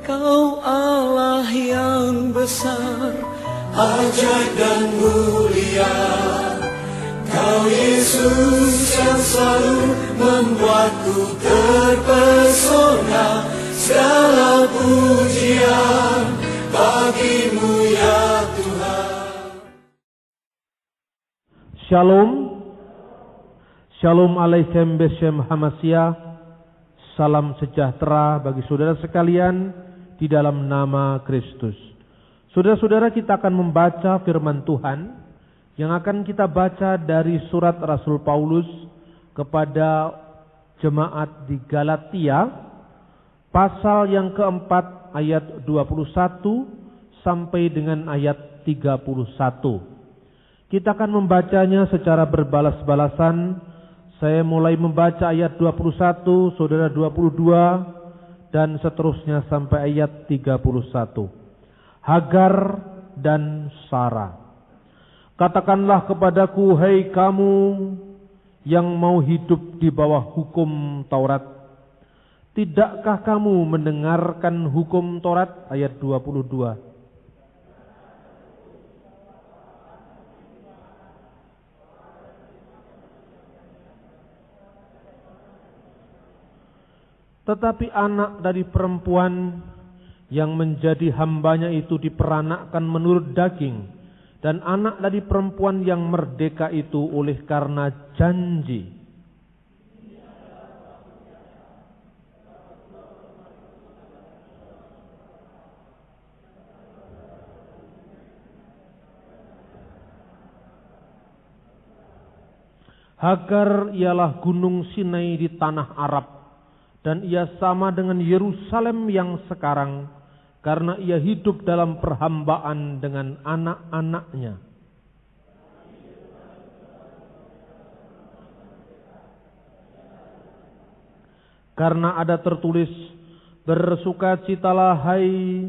Kau Allah yang besar, ajaib dan mulia. Kau Yesus yang selalu membuatku terpesona. Segala pujian bagimu ya Tuhan. Shalom. Shalom Aleichem Beshem Hamasya. Salam sejahtera bagi saudara sekalian di dalam nama Kristus. Saudara-saudara, kita akan membaca firman Tuhan yang akan kita baca dari surat Rasul Paulus kepada jemaat di Galatia, pasal yang keempat ayat 21 sampai dengan ayat 31. Kita akan membacanya secara berbalas-balasan. Saya mulai membaca ayat 21, saudara 22, dan seterusnya sampai ayat 31. Hagar dan Sarah. Katakanlah kepadaku, hai kamu yang mau hidup di bawah hukum Taurat, tidakkah kamu mendengarkan hukum Taurat? Ayat 22. Tetapi anak dari perempuan yang menjadi hambanya itu diperanakkan menurut daging, dan anak dari perempuan yang merdeka itu oleh karena janji. Hagar ialah gunung Sinai di tanah Arab, dan ia sama dengan Yerusalem yang sekarang, karena ia hidup dalam perhambaan dengan anak-anaknya. Karena ada tertulis, bersukacitalah hai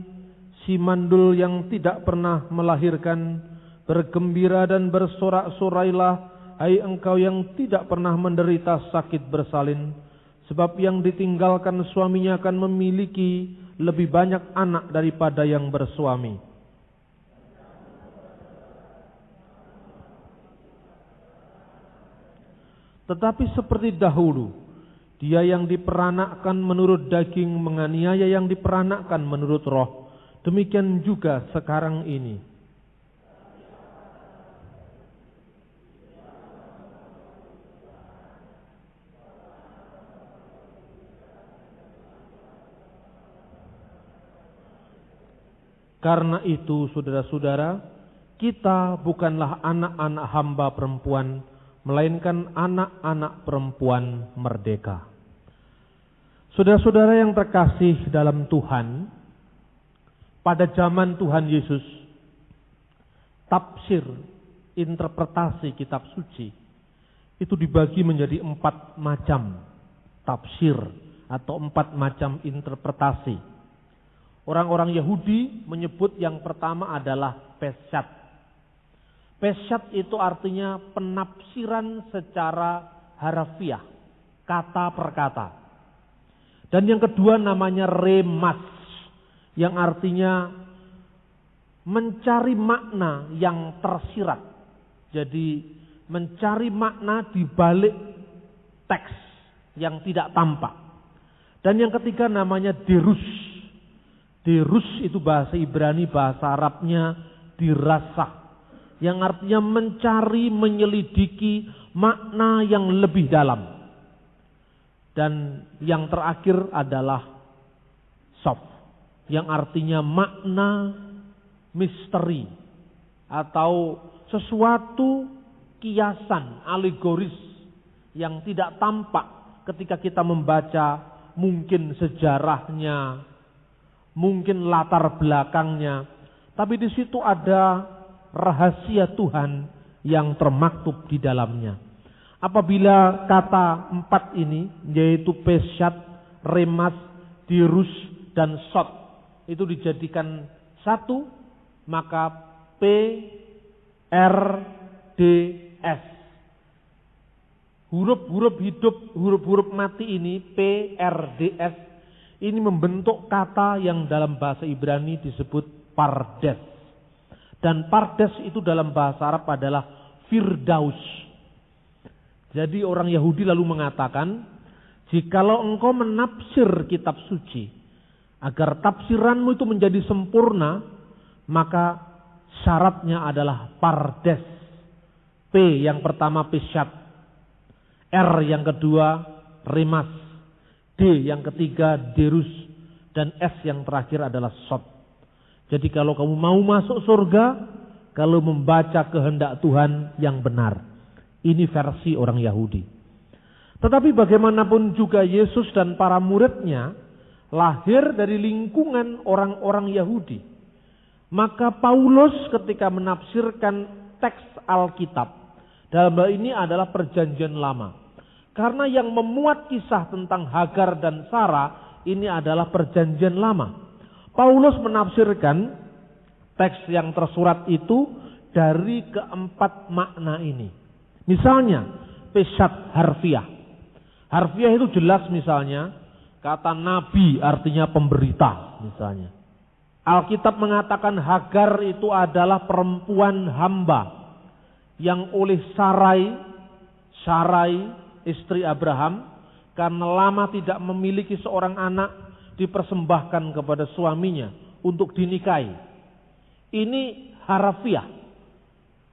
si mandul yang tidak pernah melahirkan, bergembira dan bersorak-sorailah hai engkau yang tidak pernah menderita sakit bersalin. Sebab yang ditinggalkan suaminya akan memiliki lebih banyak anak daripada yang bersuami. Tetapi seperti dahulu, dia yang diperanakkan menurut daging menganiaya yang diperanakkan menurut roh. Demikian juga sekarang ini. Karena itu, saudara-saudara, kita bukanlah anak-anak hamba perempuan, melainkan anak-anak perempuan merdeka. Saudara-saudara yang terkasih dalam Tuhan, pada zaman Tuhan Yesus, tafsir, interpretasi kitab suci, itu dibagi menjadi 4 macam tafsir atau 4 macam interpretasi. Orang-orang Yahudi menyebut yang pertama adalah Peshat. Peshat itu artinya penafsiran secara harafiah, kata per kata. Dan yang kedua namanya Remas, yang artinya mencari makna yang tersirat. Jadi mencari makna di balik teks yang tidak tampak. Dan yang ketiga namanya Derus. Derus itu bahasa Ibrani, bahasa Arabnya dirasah, yang artinya mencari, menyelidiki makna yang lebih dalam. Dan yang terakhir adalah Sof, yang artinya makna misteri atau sesuatu kiasan alegoris yang tidak tampak ketika kita membaca, mungkin sejarahnya, mungkin latar belakangnya, tapi di situ ada rahasia Tuhan yang termaktub di dalamnya. Apabila kata 4 ini, yaitu Peshat, Remas, Dirus, dan Sot, itu dijadikan satu, maka PRDS. Huruf-huruf hidup, huruf-huruf mati ini, PRDS, ini membentuk kata yang dalam bahasa Ibrani disebut pardes. Dan pardes itu dalam bahasa Arab adalah firdaus. Jadi orang Yahudi lalu mengatakan, jikalau engkau menafsir kitab suci, agar tafsiranmu itu menjadi sempurna, maka syaratnya adalah pardes. P yang pertama pesyat, R yang kedua remas, D yang ketiga derus, dan S yang terakhir adalah sot. Jadi kalau kamu mau masuk surga, kalau membaca kehendak Tuhan yang benar. Ini versi orang Yahudi. Tetapi bagaimanapun juga Yesus dan para muridnya lahir dari lingkungan orang-orang Yahudi. Maka Paulus ketika menafsirkan teks Alkitab, dalam hal ini adalah perjanjian lama. Karena yang memuat kisah tentang Hagar dan Sarah ini adalah perjanjian lama. Paulus menafsirkan teks yang tersurat itu dari keempat makna ini. Misalnya, pesyat harfiah. Harfiah itu jelas misalnya, kata nabi artinya pemberita misalnya. Alkitab mengatakan Hagar itu adalah perempuan hamba yang oleh Sarai istri Abraham, karena lama tidak memiliki seorang anak, dipersembahkan kepada suaminya untuk dinikahi. Ini harfiah.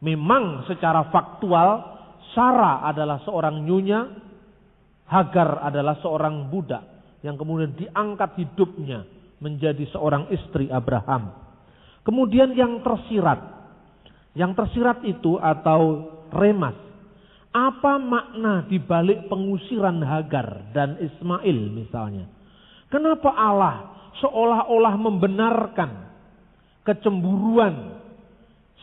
Memang secara faktual Sarah adalah seorang nyonya, Hagar adalah seorang budak yang kemudian diangkat hidupnya menjadi seorang istri Abraham. Kemudian yang tersirat. Yang tersirat itu atau remas. Apa makna dibalik pengusiran Hagar dan Ismail misalnya? Kenapa Allah seolah-olah membenarkan kecemburuan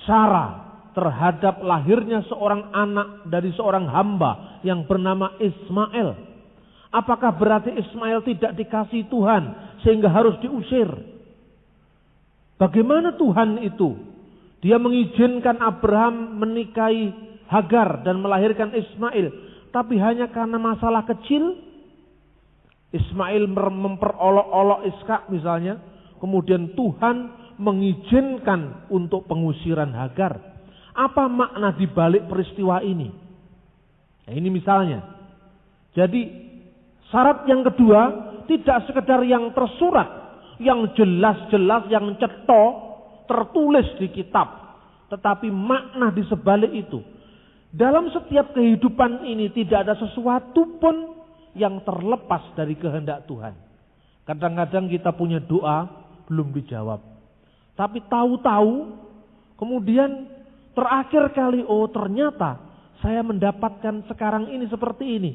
Sarah terhadap lahirnya seorang anak dari seorang hamba yang bernama Ismail? Apakah berarti Ismail tidak dikasih Tuhan sehingga harus diusir? Bagaimana Tuhan itu? Dia mengizinkan Abraham menikahi Hagar dan melahirkan Ismail, tapi hanya karena masalah kecil. Ismail memperolok-olok Ishak misalnya, kemudian Tuhan mengizinkan untuk pengusiran Hagar. Apa makna dibalik peristiwa ini? Nah, ini misalnya. Jadi syarat yang kedua, tidak sekedar yang tersurat, yang jelas-jelas, yang cetok, tertulis di kitab, tetapi makna di sebalik itu. Dalam setiap kehidupan ini tidak ada sesuatu pun yang terlepas dari kehendak Tuhan. Kadang-kadang kita punya doa belum dijawab. Tapi tahu-tahu kemudian terakhir kali, oh ternyata saya mendapatkan sekarang ini seperti ini.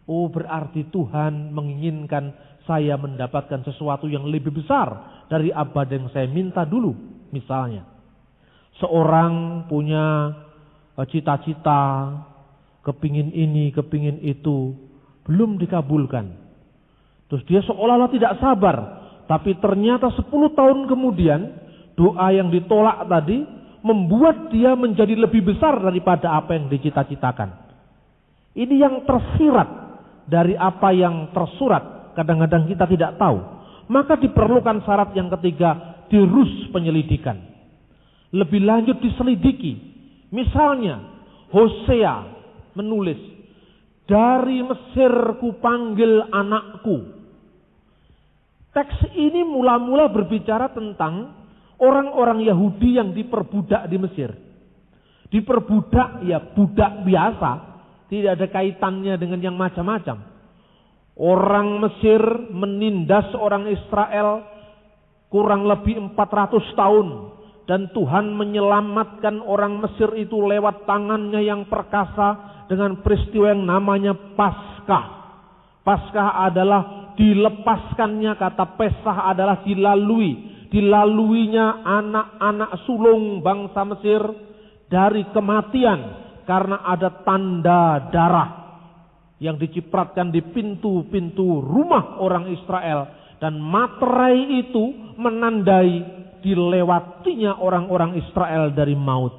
Oh berarti Tuhan menginginkan saya mendapatkan sesuatu yang lebih besar dari apa yang saya minta dulu. Misalnya, seorang punya cita-cita, kepingin ini, kepingin itu, belum dikabulkan. Terus dia seolah-olah tidak sabar. Tapi ternyata 10 tahun kemudian, doa yang ditolak tadi membuat dia menjadi lebih besar daripada apa yang dicita-citakan. Ini yang tersirat dari apa yang tersurat. Kadang-kadang kita tidak tahu. Maka diperlukan syarat yang ketiga, dirus penyelidikan. Lebih lanjut diselidiki. Misalnya, Hosea menulis, dari Mesir kupanggil anakku. Teks ini mula-mula berbicara tentang orang-orang Yahudi yang diperbudak di Mesir. Diperbudak ya budak biasa, tidak ada kaitannya dengan yang macam-macam. Orang Mesir menindas orang Israel kurang lebih 400 tahun. Dan Tuhan menyelamatkan orang Mesir itu lewat tangannya yang perkasa dengan peristiwa yang namanya Paskah. Paskah adalah dilepaskannya, kata Pesah adalah dilaluinya anak-anak sulung bangsa Mesir dari kematian karena ada tanda darah yang dicipratkan di pintu-pintu rumah orang Israel, dan materai itu menandai dilewatinya orang-orang Israel dari maut.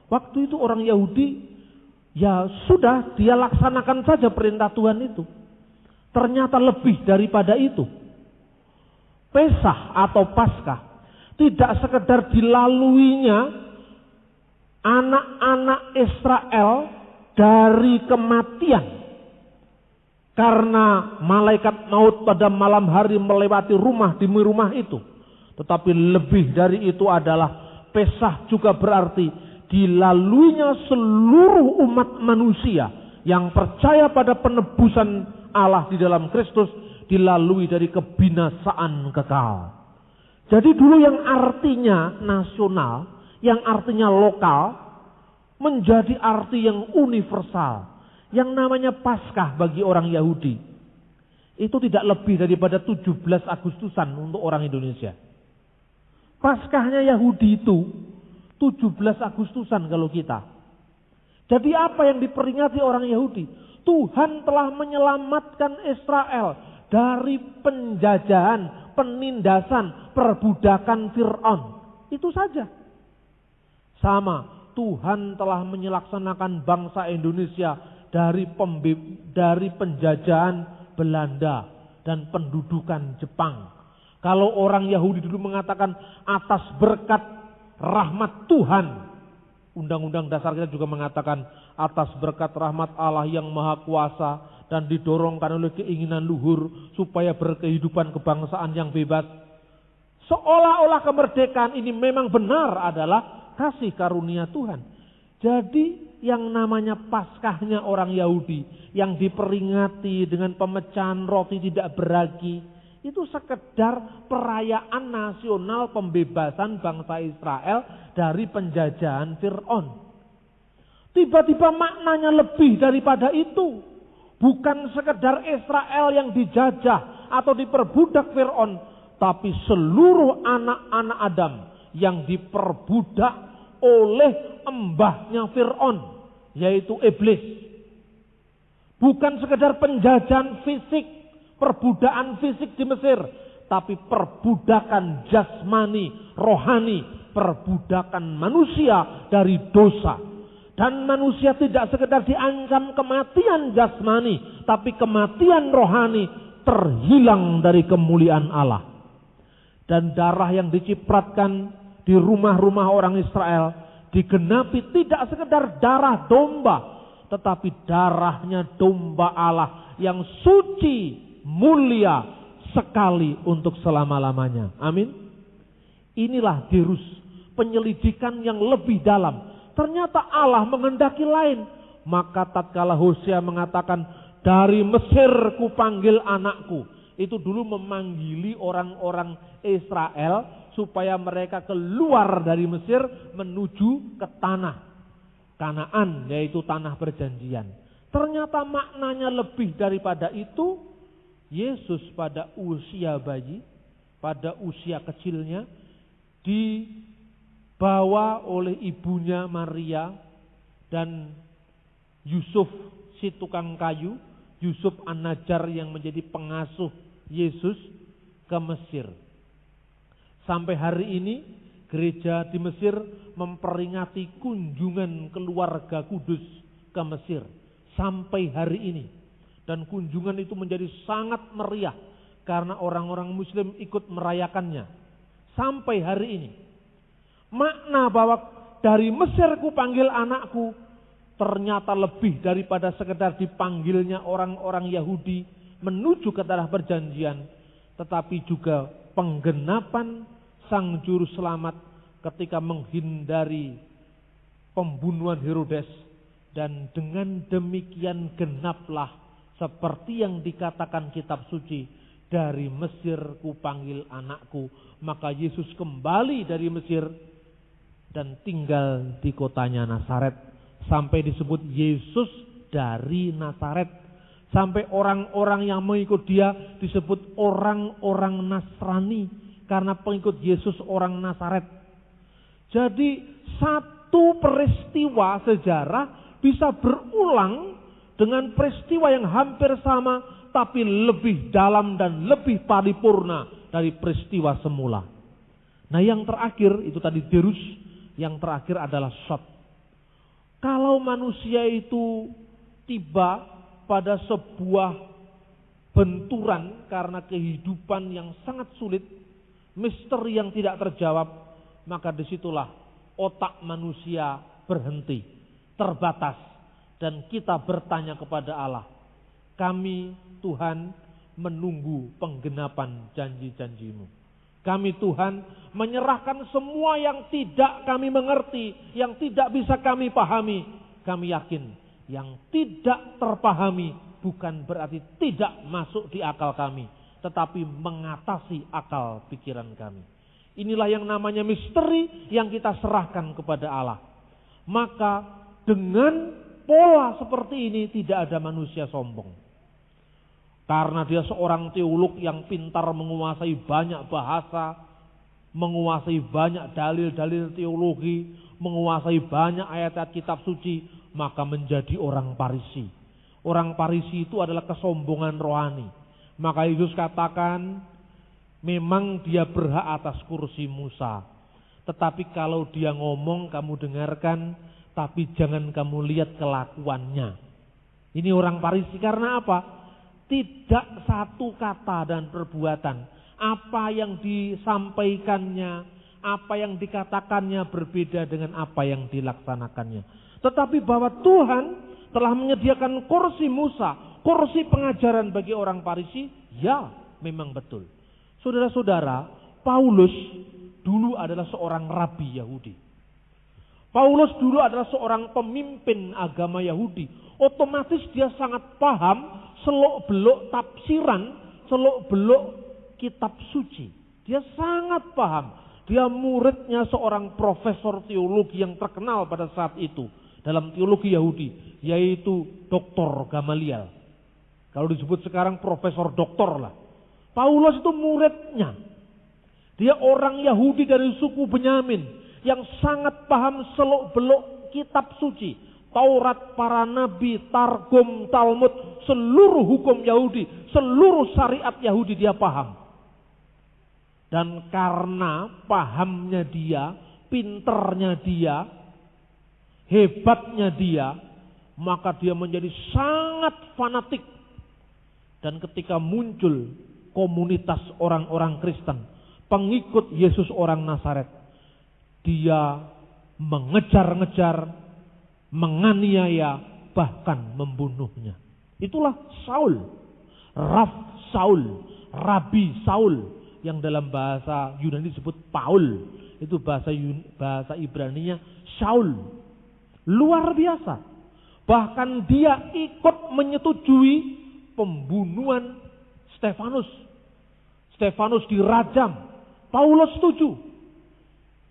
Waktu itu orang Yahudi, ya sudah dia laksanakan saja perintah Tuhan itu. Ternyata lebih daripada itu. Pesah atau Paskah tidak sekedar dilaluinya anak-anak Israel dari kematian karena malaikat maut pada malam hari melewati rumah demi rumah itu. Tetapi lebih dari itu adalah Pesah juga berarti dilaluinya seluruh umat manusia yang percaya pada penebusan Allah di dalam Kristus, dilalui dari kebinasaan kekal. Jadi dulu yang artinya nasional, yang artinya lokal, menjadi arti yang universal. Yang namanya Paskah bagi orang Yahudi, itu tidak lebih daripada 17 Agustusan untuk orang Indonesia. Paskahnya Yahudi itu 17 Agustusan kalau kita. Jadi apa yang diperingati orang Yahudi? Tuhan telah menyelamatkan Israel dari penjajahan, penindasan, perbudakan Fir'aun. Itu saja. Sama, Tuhan telah menyelaksanakan bangsa Indonesia dari penjajahan Belanda dan pendudukan Jepang. Kalau orang Yahudi dulu mengatakan atas berkat rahmat Tuhan, Undang-Undang Dasar kita juga mengatakan atas berkat rahmat Allah yang Maha Kuasa dan didorongkan oleh keinginan luhur supaya berkehidupan kebangsaan yang bebas. Seolah-olah kemerdekaan ini memang benar adalah kasih karunia Tuhan. Jadi yang namanya Paskahnya orang Yahudi yang diperingati dengan pemecahan roti tidak beragi, itu sekedar perayaan nasional pembebasan bangsa Israel dari penjajahan Fir'aun. Tiba-tiba maknanya lebih daripada itu. Bukan sekedar Israel yang dijajah atau diperbudak Fir'aun, tapi seluruh anak-anak Adam yang diperbudak oleh embahnya Fir'aun, yaitu iblis. Bukan sekedar penjajahan fisik, perbudakan fisik di Mesir, tapi perbudakan jasmani, rohani, perbudakan manusia dari dosa. Dan manusia tidak sekedar diancam kematian jasmani, tapi kematian rohani, terhilang dari kemuliaan Allah. Dan darah yang dicipratkan di rumah-rumah orang Israel digenapi tidak sekedar darah domba, tetapi darahnya domba Allah yang suci, mulia sekali untuk selama-lamanya. Amin. Inilah dirus penyelidikan yang lebih dalam. Ternyata Allah menghendaki lain. Maka tatkala Hosea mengatakan, dari Mesir kupanggil anakku. Itu dulu memanggili orang-orang Israel supaya mereka keluar dari Mesir menuju ke tanah Kanaan, yaitu tanah perjanjian. Ternyata maknanya lebih daripada itu. Yesus pada usia bayi, pada usia kecilnya, dibawa oleh ibunya Maria dan Yusuf si tukang kayu, Yusuf An-Najjar yang menjadi pengasuh Yesus ke Mesir. Sampai hari ini gereja di Mesir memperingati kunjungan keluarga kudus ke Mesir. Sampai hari ini. Dan kunjungan itu menjadi sangat meriah karena orang-orang Muslim ikut merayakannya. Sampai hari ini. Makna bahwa dari Mesir kupanggil anakku ternyata lebih daripada sekedar dipanggilnya orang-orang Yahudi menuju ke tanah perjanjian, tetapi juga penggenapan Sang Juru Selamat ketika menghindari pembunuhan Herodes, dan dengan demikian genaplah seperti yang dikatakan kitab suci, dari Mesir kupanggil anakku. Maka Yesus kembali dari Mesir dan tinggal di kotanya Nazaret. Sampai disebut Yesus dari Nazaret. Sampai orang-orang yang mengikut dia disebut orang-orang Nasrani. Karena pengikut Yesus orang Nazaret. Jadi satu peristiwa sejarah bisa berulang dengan peristiwa yang hampir sama, tapi lebih dalam dan lebih paripurna dari peristiwa semula. Nah yang terakhir, itu tadi dirus, yang terakhir adalah shot. Kalau manusia itu tiba pada sebuah benturan karena kehidupan yang sangat sulit, misteri yang tidak terjawab, maka disitulah otak manusia berhenti, terbatas, dan kita bertanya kepada Allah. Kami Tuhan menunggu penggenapan janji-janji-Mu. Kami Tuhan menyerahkan semua yang tidak kami mengerti, yang tidak bisa kami pahami. Kami yakin yang tidak terpahami bukan berarti tidak masuk di akal kami, tetapi mengatasi akal pikiran kami. Inilah yang namanya misteri yang kita serahkan kepada Allah. Maka dengan pola seperti ini tidak ada manusia sombong. Karena dia seorang teolog yang pintar menguasai banyak bahasa, menguasai banyak dalil-dalil teologi, menguasai banyak ayat-ayat kitab suci, maka menjadi orang Farisi. Orang Farisi itu adalah kesombongan rohani. Maka Yesus katakan, memang dia berhak atas kursi Musa. Tetapi kalau dia ngomong kamu dengarkan, tapi jangan kamu lihat kelakuannya. Ini orang Farisi karena apa? Tidak satu kata dan perbuatan. Apa yang disampaikannya, apa yang dikatakannya berbeda dengan apa yang dilaksanakannya. Tetapi bahwa Tuhan telah menyediakan kursi Musa, kursi pengajaran bagi orang Farisi, ya memang betul. Saudara-saudara, Paulus dulu adalah seorang rabi Yahudi. Paulus dulu adalah seorang pemimpin agama Yahudi. Otomatis dia sangat paham seluk-beluk tafsiran, seluk-beluk kitab suci. Dia sangat paham. Dia muridnya seorang profesor teologi yang terkenal pada saat itu dalam teologi Yahudi, yaitu Dr. Gamaliel. Kalau disebut sekarang profesor doktor lah. Paulus itu muridnya. Dia orang Yahudi dari suku Benyamin yang sangat paham seluk-beluk kitab suci. Taurat, para nabi, Targum, Talmud, seluruh hukum Yahudi, seluruh syariat Yahudi dia paham. Dan karena pahamnya dia, pinternya dia, hebatnya dia, maka dia menjadi sangat fanatik. Dan ketika muncul komunitas orang-orang Kristen, pengikut Yesus orang Nazaret, dia mengejar-ngejar, menganiaya, bahkan membunuhnya. Itulah Saul, Rabi Saul, yang dalam bahasa Yunani disebut Paul. Itu bahasa Ibraninya Saul. Luar biasa. Bahkan dia ikut menyetujui pembunuhan Stefanus. Stefanus dirajam. Paulus setuju.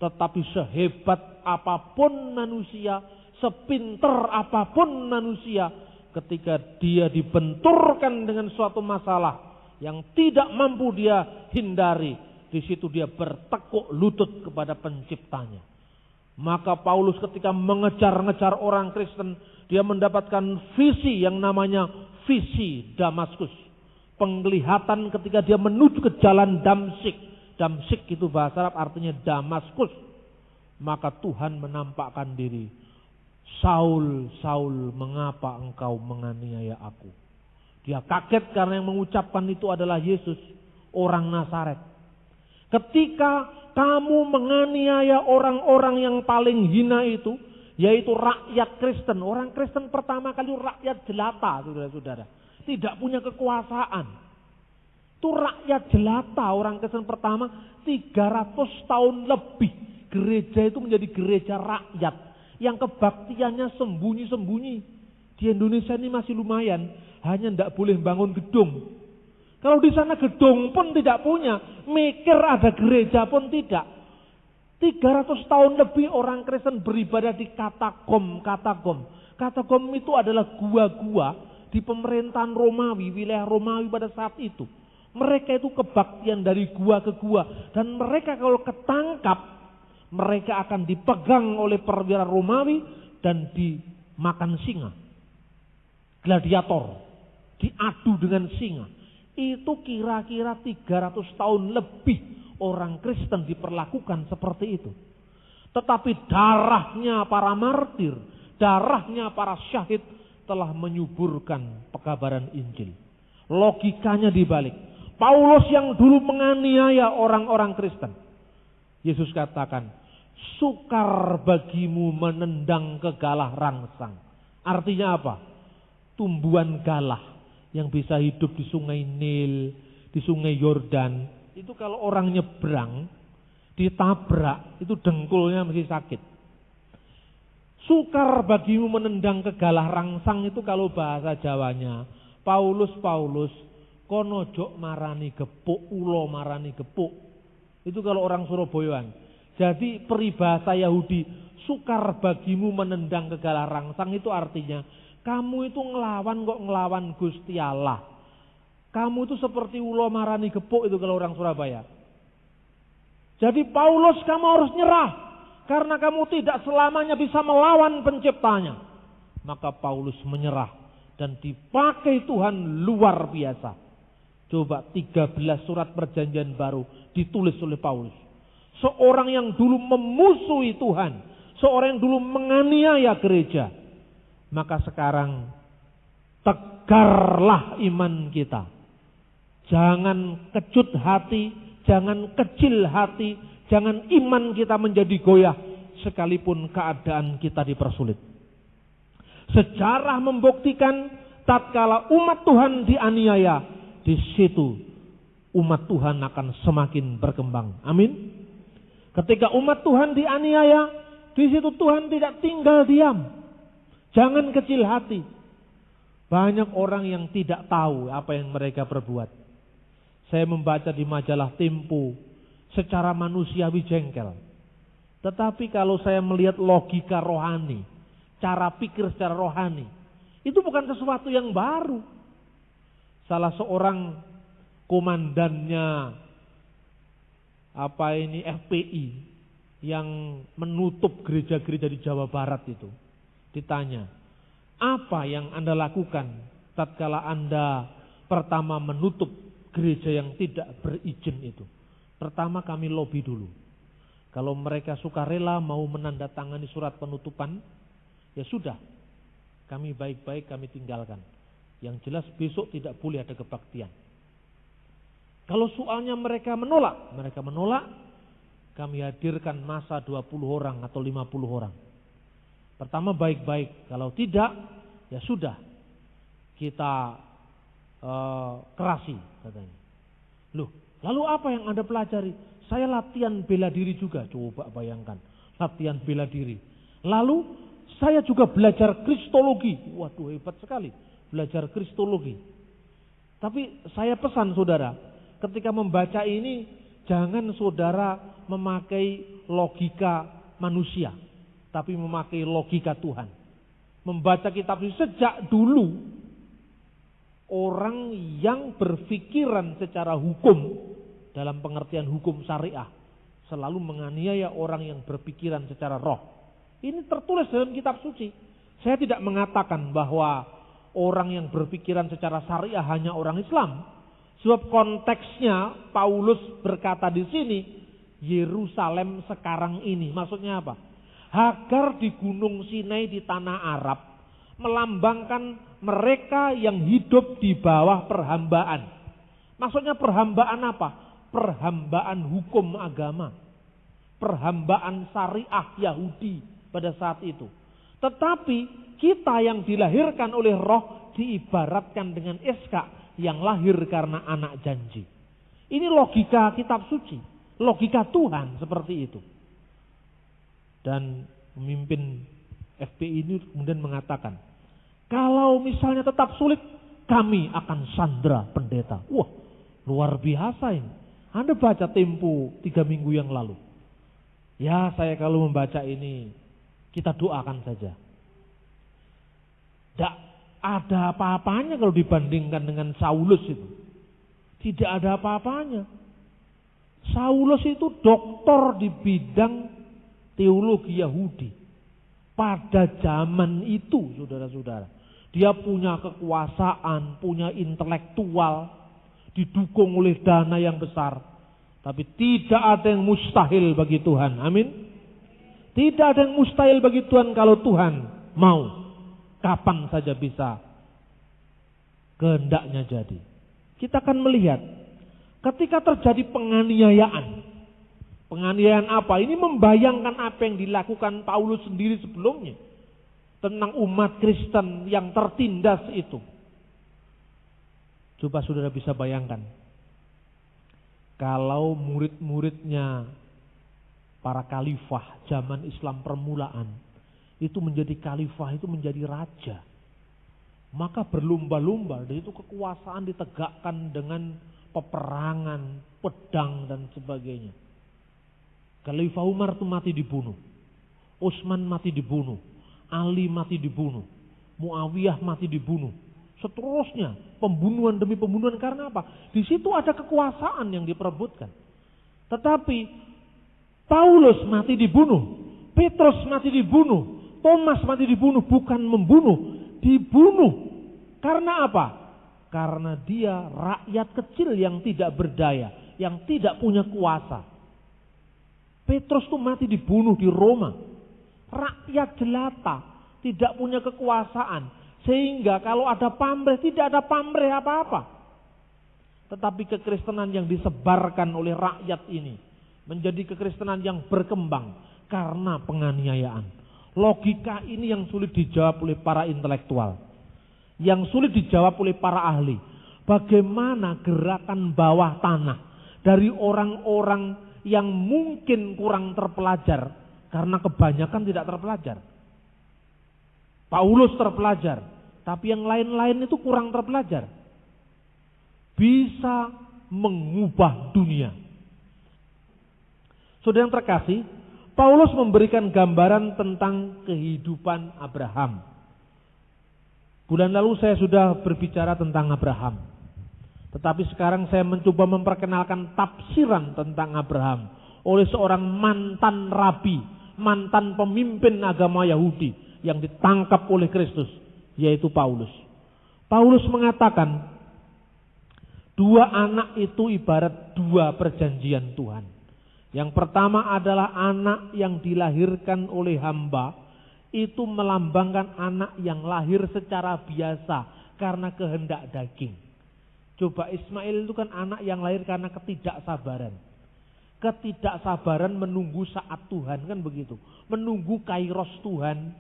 Tetapi sehebat apapun manusia, sepinter apapun manusia, ketika dia dibenturkan dengan suatu masalah yang tidak mampu dia hindari, di situ dia bertekuk lutut kepada penciptanya. Maka Paulus ketika mengejar-ngejar orang Kristen, dia mendapatkan visi yang namanya visi Damaskus. Penglihatan ketika dia menuju ke jalan Damsyik. Damsyik itu bahasa Arab artinya Damaskus. Maka Tuhan menampakkan diri. Saul, Saul, mengapa engkau menganiaya aku? Dia kaget karena yang mengucapkan itu adalah Yesus, orang Nazaret. Ketika kamu menganiaya orang-orang yang paling hina itu, yaitu rakyat Kristen. Orang Kristen pertama kali rakyat jelata, saudara-saudara. Tidak punya kekuasaan. Itu rakyat jelata, orang Kristen pertama 300 tahun lebih. Gereja itu menjadi gereja rakyat yang kebaktiannya sembunyi-sembunyi. Di Indonesia ini masih lumayan, hanya tidak boleh bangun gedung. Kalau di sana gedung pun tidak punya, mikir ada gereja pun tidak. 300 tahun lebih orang Kristen beribadah di katakom. Katakom itu adalah gua-gua di pemerintahan Romawi, wilayah Romawi pada saat itu. Mereka itu kebaktian dari gua ke gua. Dan mereka kalau ketangkap, mereka akan dipegang oleh perwira Romawi dan dimakan singa. Gladiator, diadu dengan singa. Itu kira-kira 300 tahun lebih orang Kristen diperlakukan seperti itu. Tetapi darahnya para martir, darahnya para syahid telah menyuburkan pekabaran Injil. Logikanya dibalik. Paulus yang dulu menganiaya orang-orang Kristen. Yesus katakan, sukar bagimu menendang ke galah rangsang. Artinya apa? Tumbuhan galah yang bisa hidup di sungai Nil, di sungai Yordan. Itu kalau orang nyebrang, ditabrak, itu dengkulnya mesti sakit. Sukar bagimu menendang ke galah rangsang itu kalau bahasa Jawanya. Paulus, kono jok marani gepuk, ulo marani gepuk. Itu kalau orang Surabayaan. Jadi peribahasa Yahudi, sukar bagimu menendang ke galah rangsang itu artinya, kamu itu ngelawan kok ngelawan Gusti Allah. Kamu itu seperti ulo marani gepuk itu kalau orang Surabaya. Jadi Paulus, kamu harus nyerah. Karena kamu tidak selamanya bisa melawan penciptanya. Maka Paulus menyerah. Dan dipakai Tuhan luar biasa. Coba 13 surat perjanjian baru ditulis oleh Paulus. Seorang yang dulu memusuhi Tuhan. Seorang yang dulu menganiaya gereja. Maka sekarang tegarlah iman kita. Jangan kecut hati, jangan kecil hati, jangan iman kita menjadi goyah sekalipun keadaan kita dipersulit. Sejarah membuktikan tatkala umat Tuhan dianiaya, di situ umat Tuhan akan semakin berkembang. Amin. Ketika umat Tuhan dianiaya, di situ Tuhan tidak tinggal diam. Jangan kecil hati. Banyak orang yang tidak tahu apa yang mereka perbuat. Saya membaca di majalah Tempo, secara manusiawi jengkel. Tetapi kalau saya melihat logika rohani, cara pikir secara rohani, itu bukan sesuatu yang baru. Salah seorang komandannya FPI yang menutup gereja-gereja di Jawa Barat itu ditanya, apa yang Anda lakukan tatkala Anda pertama menutup gereja yang tidak berizin itu? Pertama kami lobby dulu. Kalau mereka sukarela mau menandatangani surat penutupan, ya sudah. Kami baik-baik kami tinggalkan. Yang jelas besok tidak boleh ada kebaktian. Kalau soalnya mereka menolak, kami hadirkan masa 20 orang atau 50 orang. Pertama baik-baik, kalau tidak, ya sudah. Kita kerasi katanya. Loh, lalu apa yang Anda pelajari? Saya latihan bela diri juga. Coba bayangkan, latihan bela diri. Lalu saya juga belajar kristologi. Waduh, hebat sekali belajar kristologi. Tapi saya pesan saudara, ketika membaca ini jangan saudara memakai logika manusia, tapi memakai logika Tuhan. Membaca kitab ini sejak dulu. Orang yang berpikiran secara hukum, dalam pengertian hukum syariah, selalu menganiaya orang yang berpikiran secara roh. Ini tertulis dalam kitab suci. Saya tidak mengatakan bahwa orang yang berpikiran secara syariah hanya orang Islam. Sebab konteksnya Paulus berkata di sini, Yerusalem sekarang ini. Maksudnya apa? Hagar di Gunung Sinai di tanah Arab melambangkan mereka yang hidup di bawah perhambaan. Maksudnya perhambaan apa? Perhambaan hukum agama. Perhambaan syariah Yahudi pada saat itu. Tetapi kita yang dilahirkan oleh roh diibaratkan dengan Iska yang lahir karena anak janji. Ini logika kitab suci. Logika Tuhan seperti itu. Dan pemimpin FPI ini kemudian mengatakan, kalau misalnya tetap sulit, kami akan sandra pendeta. Wah, luar biasa ini. Anda baca Tempo 3 minggu yang lalu. Ya, saya kalau membaca ini, kita doakan saja. Tidak ada apa-apanya kalau dibandingkan dengan Saulus itu. Tidak ada apa-apanya. Saulus itu doktor di bidang teologi Yahudi. Pada zaman itu, saudara-saudara, dia punya kekuasaan, punya intelektual, didukung oleh dana yang besar. Tapi tidak ada yang mustahil bagi Tuhan. Amin. Tidak ada yang mustahil bagi Tuhan kalau Tuhan mau. Kapan saja bisa kehendaknya jadi. Kita akan melihat ketika terjadi penganiayaan. Penganiayaan apa? Ini membayangkan apa yang dilakukan Paulus sendiri sebelumnya. Tentang umat Kristen yang tertindas itu. Coba saudara bisa bayangkan. Kalau murid-muridnya para khalifah zaman Islam permulaan. Itu menjadi khalifah, itu menjadi raja. Maka berlumba-lumba, dan itu kekuasaan ditegakkan dengan peperangan, pedang dan sebagainya. Khalifah Umar itu mati dibunuh. Utsman mati dibunuh. Ali mati dibunuh. Muawiyah mati dibunuh. Seterusnya pembunuhan demi pembunuhan karena apa? Di situ ada kekuasaan yang diperebutkan. Tetapi Paulus mati dibunuh. Petrus mati dibunuh. Thomas mati dibunuh, bukan membunuh, dibunuh. Karena apa? Karena dia rakyat kecil yang tidak berdaya, yang tidak punya kuasa. Petrus itu mati dibunuh di Roma. Rakyat jelata, tidak punya kekuasaan. Sehingga kalau ada pamrih, tidak ada pamrih apa-apa. Tetapi kekristenan yang disebarkan oleh rakyat ini menjadi kekristenan yang berkembang karena penganiayaan. Logika ini yang sulit dijawab oleh para intelektual. Yang sulit dijawab oleh para ahli. Bagaimana gerakan bawah tanah dari orang-orang yang mungkin kurang terpelajar. Karena kebanyakan tidak terpelajar. Paulus terpelajar. Tapi yang lain-lain itu kurang terpelajar. Bisa mengubah dunia. Saudara yang terkasih, Paulus memberikan gambaran tentang kehidupan Abraham. Bulan lalu saya sudah berbicara tentang Abraham. Tetapi sekarang saya mencoba memperkenalkan tafsiran tentang Abraham oleh seorang mantan rabi, mantan pemimpin agama Yahudi yang ditangkap oleh Kristus, yaitu Paulus. Paulus mengatakan, dua anak itu ibarat dua perjanjian Tuhan. Yang pertama adalah anak yang dilahirkan oleh hamba, itu melambangkan anak yang lahir secara biasa karena kehendak daging. Coba Ismail itu kan anak yang lahir karena ketidaksabaran. Ketidaksabaran menunggu saat Tuhan, kan begitu. Menunggu kairos Tuhan.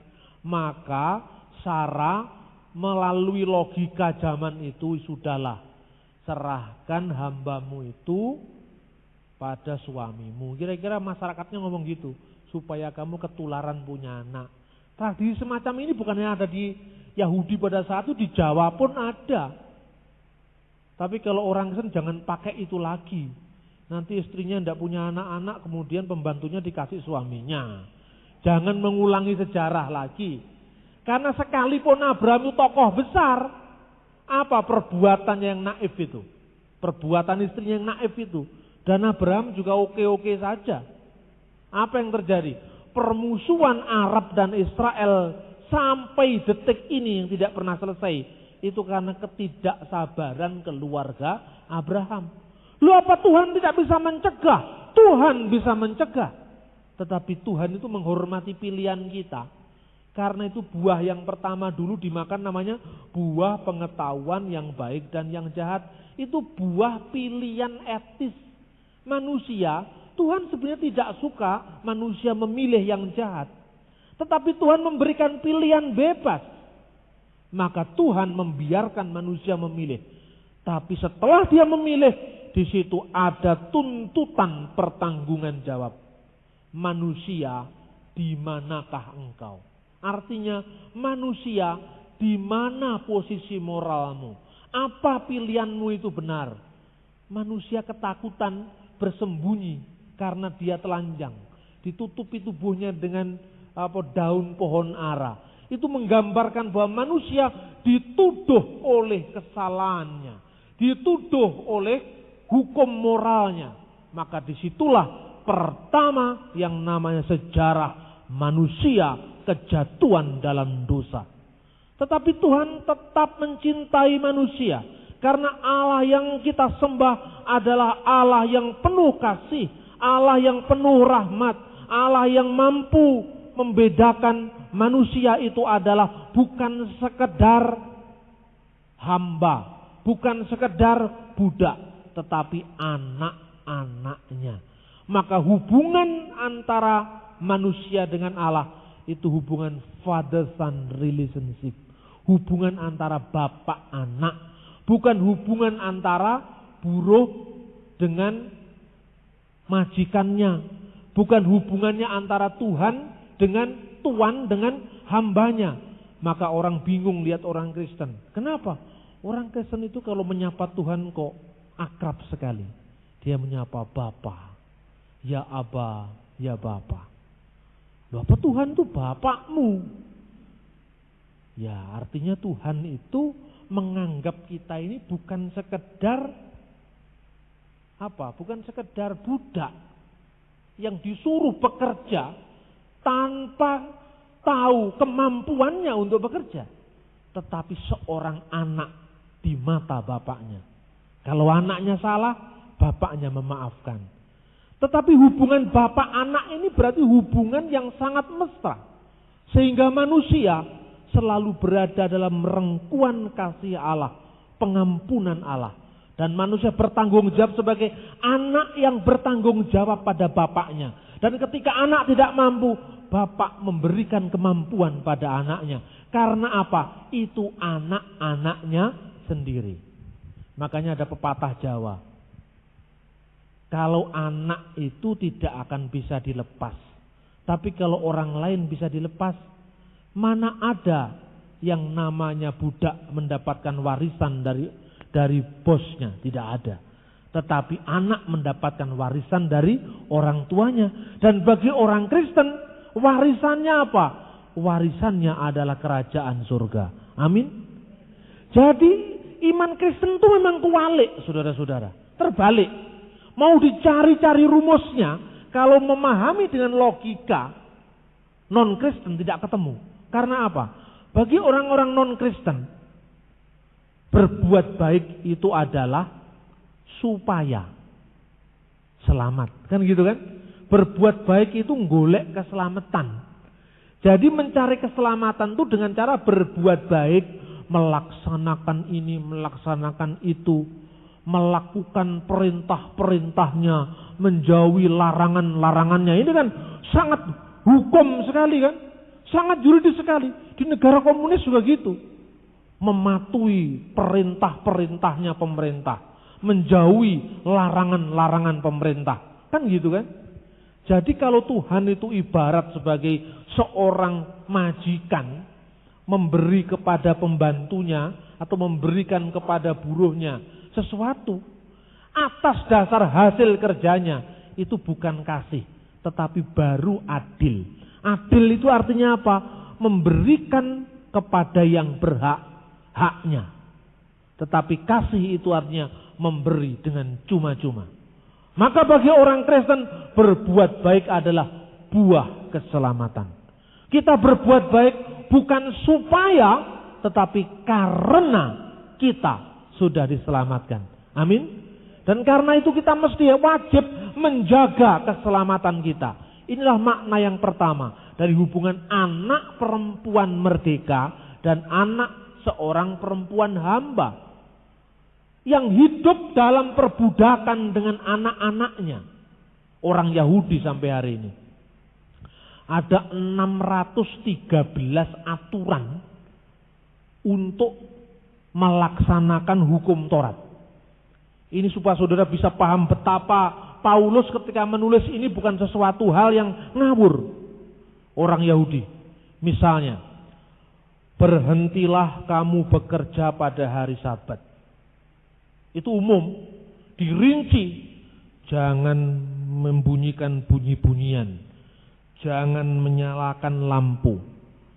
Maka Sarah melalui logika zaman itu, sudahlah, serahkan hambamu itu pada suamimu. Kira-kira masyarakatnya ngomong gitu, supaya kamu ketularan punya anak. Tradisi semacam ini bukannya ada di Yahudi pada saat itu, di Jawa pun ada. Tapi kalau orang Kristen jangan pakai itu lagi. Nanti istrinya tidak punya anak-anak, kemudian pembantunya dikasih suaminya. Jangan mengulangi sejarah lagi. Karena sekalipun Abraham itu tokoh besar, apa perbuatannya yang naif itu? Perbuatan istrinya yang naif itu. Dan Abraham juga oke-oke saja. Apa yang terjadi? Permusuhan Arab dan Israel sampai detik ini yang tidak pernah selesai. Itu karena ketidaksabaran keluarga Abraham. Lu apa Tuhan tidak bisa mencegah? Tuhan bisa mencegah. Tetapi Tuhan itu menghormati pilihan kita. Karena itu buah yang pertama dulu dimakan namanya buah pengetahuan yang baik dan yang jahat. Itu buah pilihan etis. Manusia, Tuhan sebenarnya tidak suka manusia memilih yang jahat. Tetapi Tuhan memberikan pilihan bebas. Maka Tuhan membiarkan manusia memilih. Tapi setelah dia memilih, di situ ada tuntutan pertanggungan jawab. Manusia, di manakah engkau? Artinya, manusia, di mana posisi moralmu? Apa pilihanmu itu benar? Manusia ketakutan bersembunyi karena dia telanjang, ditutupi tubuhnya dengan daun pohon ara. Itu menggambarkan bahwa manusia dituduh oleh kesalahannya, dituduh oleh hukum moralnya. Maka disitulah pertama yang namanya sejarah manusia kejatuhan dalam dosa. Tetapi Tuhan tetap mencintai manusia. Karena Allah yang kita sembah adalah Allah yang penuh kasih, Allah yang penuh rahmat, Allah yang mampu membedakan manusia itu adalah bukan sekedar hamba, bukan sekedar budak, tetapi anak-anaknya. Maka hubungan antara manusia dengan Allah itu hubungan father-son relationship. Hubungan antara bapak anak, bukan hubungan antara buruh dengan majikannya, bukan hubungannya antara Tuhan dengan tuan dengan hambanya. Maka orang bingung lihat orang Kristen. Kenapa? Orang Kristen itu kalau menyapa Tuhan kok akrab sekali. Dia menyapa Bapa, ya Aba, ya Bapa. Loh, apa Tuhan itu Bapakmu? Ya, artinya Tuhan itu menganggap kita ini bukan sekedar apa? Bukan sekedar budak yang disuruh bekerja tanpa tahu kemampuannya untuk bekerja, tetapi seorang anak di mata bapaknya. Kalau anaknya salah, bapaknya memaafkan. Tetapi hubungan bapak anak ini berarti hubungan yang sangat mesra, sehingga manusia selalu berada dalam rengkuan kasih Allah, pengampunan Allah. Dan manusia bertanggung jawab sebagai anak yang bertanggung jawab pada bapaknya. Dan ketika anak tidak mampu, bapak memberikan kemampuan pada anaknya. Karena apa? Itu anak-anaknya sendiri. Makanya ada pepatah Jawa. Kalau anak itu tidak akan bisa dilepas. Tapi kalau orang lain bisa dilepas, mana ada yang namanya budak mendapatkan warisan dari bosnya? Tidak ada. Tetapi anak mendapatkan warisan dari orang tuanya. Dan bagi orang Kristen, warisannya apa? Warisannya adalah kerajaan surga. Amin. Jadi iman Kristen itu memang kualik, saudara-saudara. Terbalik. Mau dicari-cari rumusnya, kalau memahami dengan logika, non-Kristen tidak ketemu. Karena apa? Bagi orang-orang non-Kristen, berbuat baik itu adalah supaya selamat. Kan gitu kan? Berbuat baik itu golek keselamatan. Jadi mencari keselamatan itu dengan cara berbuat baik, melaksanakan ini, melaksanakan itu, melakukan perintah-perintahnya, menjauhi larangan-larangannya. Ini kan sangat hukum sekali kan? Sangat yuridis sekali. Di negara komunis juga gitu. Mematuhi perintah-perintahnya pemerintah. Menjauhi larangan-larangan pemerintah. Kan gitu kan? Jadi kalau Tuhan itu ibarat sebagai seorang majikan. Memberi kepada pembantunya. Atau memberikan kepada buruhnya sesuatu. Atas dasar hasil kerjanya. Itu bukan kasih. Tetapi baru adil. Adil itu artinya apa? Memberikan kepada yang berhak haknya. Tetapi kasih itu artinya memberi dengan cuma-cuma. Maka bagi orang Kristen berbuat baik adalah buah keselamatan. Kita berbuat baik bukan supaya, tetapi karena kita sudah diselamatkan. Amin. Dan karena itu kita mesti wajib menjaga keselamatan kita. Inilah makna yang pertama dari hubungan anak perempuan merdeka dan anak seorang perempuan hamba yang hidup dalam perbudakan dengan anak-anaknya. Orang Yahudi sampai hari ini. Ada 613 aturan untuk melaksanakan hukum Taurat. Ini supaya saudara bisa paham betapa Paulus ketika menulis ini bukan sesuatu hal yang ngawur. Orang Yahudi. Misalnya, berhentilah kamu bekerja pada hari Sabat. Itu umum, dirinci. Jangan membunyikan bunyi-bunyian. Jangan menyalakan lampu.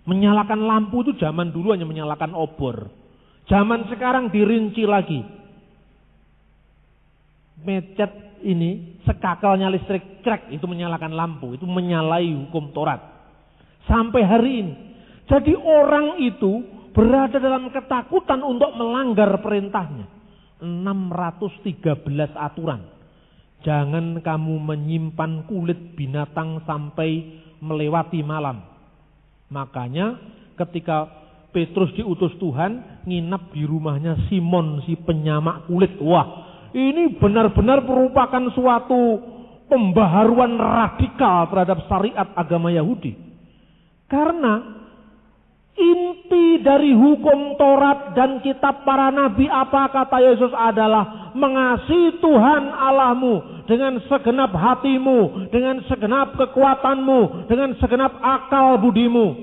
Menyalakan lampu itu zaman dulu hanya menyalakan obor. Zaman sekarang dirinci lagi. Mecet ini, sekakalnya listrik krek, itu menyalakan lampu. Itu menyalahi hukum Taurat. Sampai hari ini. Jadi orang itu berada dalam ketakutan untuk melanggar perintahnya. 613 aturan. Jangan kamu menyimpan kulit binatang sampai melewati malam. Makanya ketika Petrus diutus Tuhan nginap di rumahnya Simon si penyamak kulit. Wah, ini benar-benar merupakan suatu pembaharuan radikal terhadap syariat agama Yahudi. Karena inti dari hukum Taurat dan kitab para nabi, apa kata Yesus, adalah mengasihi Tuhan Allahmu dengan segenap hatimu, dengan segenap kekuatanmu, dengan segenap akal budimu,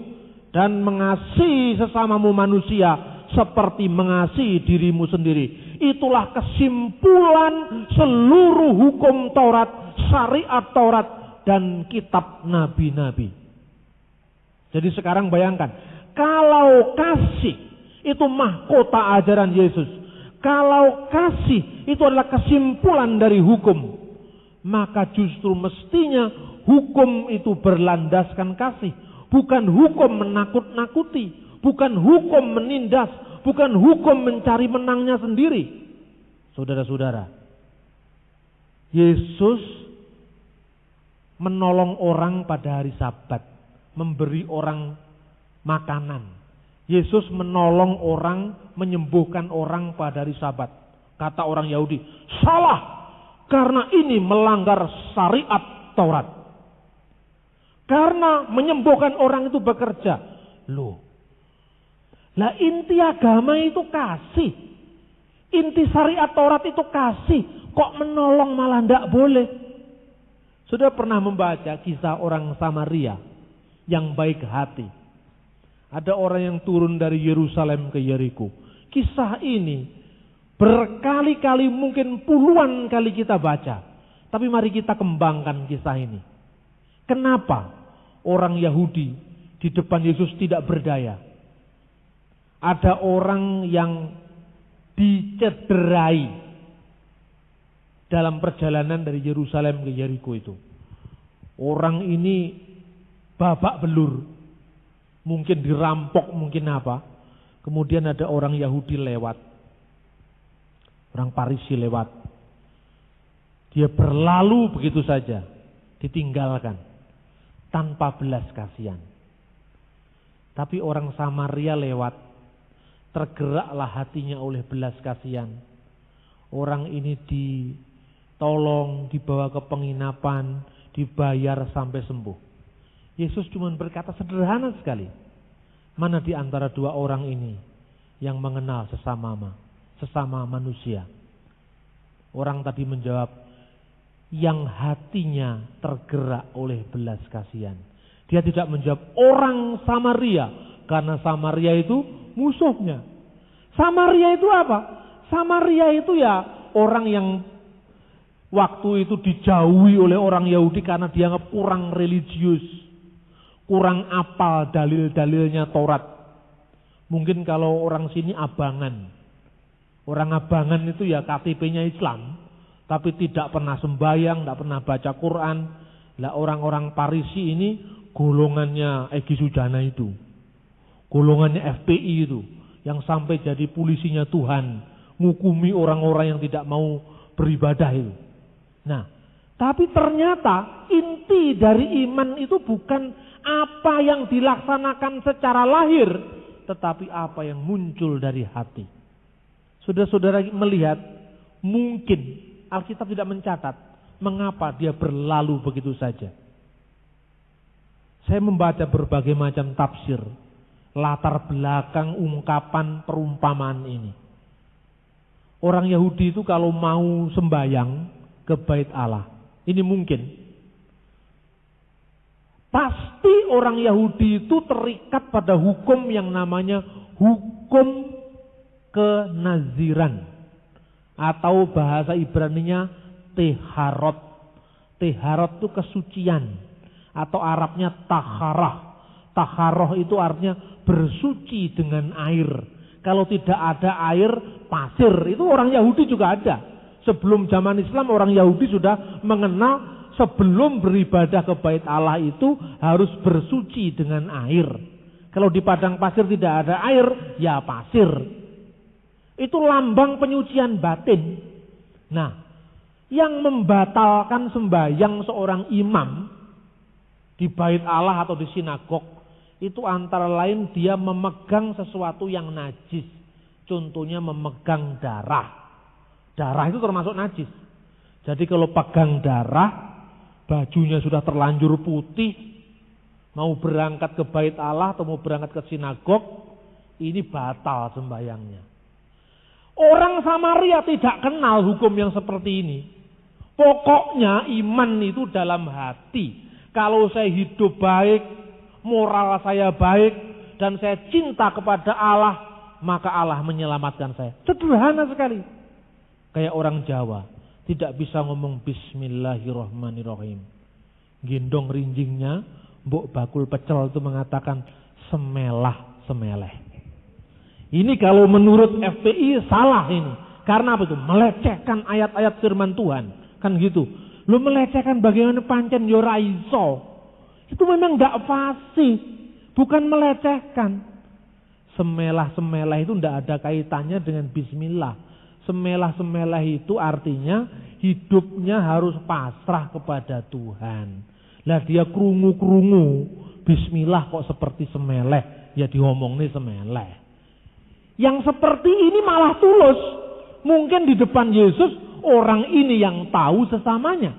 dan mengasihi sesamamu manusia seperti mengasihi dirimu sendiri. Itulah kesimpulan seluruh hukum Taurat, syariat Taurat, dan kitab nabi-nabi. Jadi sekarang bayangkan, kalau kasih itu mahkota ajaran Yesus, kalau kasih itu adalah kesimpulan dari hukum, maka justru mestinya hukum itu berlandaskan kasih, bukan hukum menakut-nakuti, bukan hukum menindas, bukan hukum mencari menangnya sendiri. Saudara-saudara, Yesus menolong orang pada hari Sabat, memberi orang makanan. Yesus menolong orang, menyembuhkan orang pada hari Sabat. Kata orang Yahudi, salah, karena ini melanggar syariat Taurat. Karena menyembuhkan orang itu bekerja. Loh, lah inti agama itu kasih, inti syariat Taurat itu kasih, kok menolong malah tidak boleh? Sudah pernah membaca kisah orang Samaria yang baik hati? Ada orang yang turun dari Yerusalem ke Yeriko. Kisah ini berkali-kali, mungkin puluhan kali kita baca. Tapi mari kita kembangkan kisah ini. Kenapa orang Yahudi di depan Yesus tidak berdaya? Ada orang yang dicederai dalam perjalanan dari Yerusalem ke Yeriko itu. Orang ini babak belur. Mungkin dirampok, mungkin apa. Kemudian ada orang Yahudi lewat. Orang Farisi lewat. Dia berlalu begitu saja. Ditinggalkan. Tanpa belas kasihan. Tapi orang Samaria lewat. Tergeraklah hatinya oleh belas kasihan. Orang ini ditolong, dibawa ke penginapan, dibayar sampai sembuh. Yesus cuma berkata sederhana sekali. Mana di antara dua orang ini yang mengenal sesama manusia? Orang tadi menjawab, yang hatinya tergerak oleh belas kasihan. Dia tidak menjawab orang Samaria, karena Samaria itu musuhnya. Samaria itu apa? Samaria itu ya orang yang waktu itu dijauhi oleh orang Yahudi karena dianggap kurang religius, kurang apal dalil-dalilnya Taurat. Mungkin kalau orang sini abangan. Orang abangan itu ya KTP-nya Islam, tapi tidak pernah sembahyang, tidak pernah baca Quran. Lah orang-orang Farisi ini golongannya Egy Sujana itu. Golongannya FPI itu, yang sampai jadi polisinya Tuhan, ngukumi orang-orang yang tidak mau beribadah itu. Nah, tapi ternyata inti dari iman itu bukan apa yang dilaksanakan secara lahir, tetapi apa yang muncul dari hati. Saudara-saudara melihat, mungkin Alkitab tidak mencatat mengapa dia berlalu begitu saja. Saya membaca berbagai macam tafsir, latar belakang ungkapan perumpamaan ini. Orang Yahudi itu kalau mau sembahyang ke bait Allah, ini mungkin pasti orang Yahudi itu terikat pada hukum yang namanya hukum kenaziran, atau bahasa Ibraninya teharot. Teharot itu kesucian, atau Arabnya taharah. Taharah itu artinya bersuci dengan air. Kalau tidak ada air, pasir. Itu orang Yahudi juga ada. Sebelum zaman Islam orang Yahudi sudah mengenal sebelum beribadah ke bait Allah itu harus bersuci dengan air. Kalau di padang pasir tidak ada air, ya pasir. Itu lambang penyucian batin. Nah, yang membatalkan sembahyang seorang imam di bait Allah atau di sinagog itu antara lain dia memegang sesuatu yang najis. Contohnya memegang darah, Darah itu termasuk najis. Jadi kalau pegang darah, bajunya sudah terlanjur putih, mau berangkat ke bait Allah atau mau berangkat ke sinagog, ini batal sembahyangnya. Orang Samaria tidak kenal hukum yang seperti ini. Pokoknya iman itu dalam hati. Kalau saya hidup baik, moral saya baik, dan saya cinta kepada Allah, maka Allah menyelamatkan saya. Sederhana sekali. Kayak orang Jawa, tidak bisa ngomong Bismillahirrahmanirrahim. Gendong rinjingnya, mbok bakul pecel itu mengatakan semelah-semeleh. Ini kalau menurut FPI salah ini. Karena apa itu? Melecehkan ayat-ayat firman Tuhan. Kan gitu. Lu melecehkan bagaimana pancen yo ra iso. Itu memang enggak fasih. Bukan melecehkan. Semelah-semelah itu enggak ada kaitannya dengan bismillah. Semelah-semelah itu artinya hidupnya harus pasrah kepada Tuhan. Lah dia krungu-krungu, bismillah kok seperti semeleh, ya diomong nih semeleh. Yang seperti ini malah tulus. Mungkin di depan Yesus orang ini yang tahu sesamanya.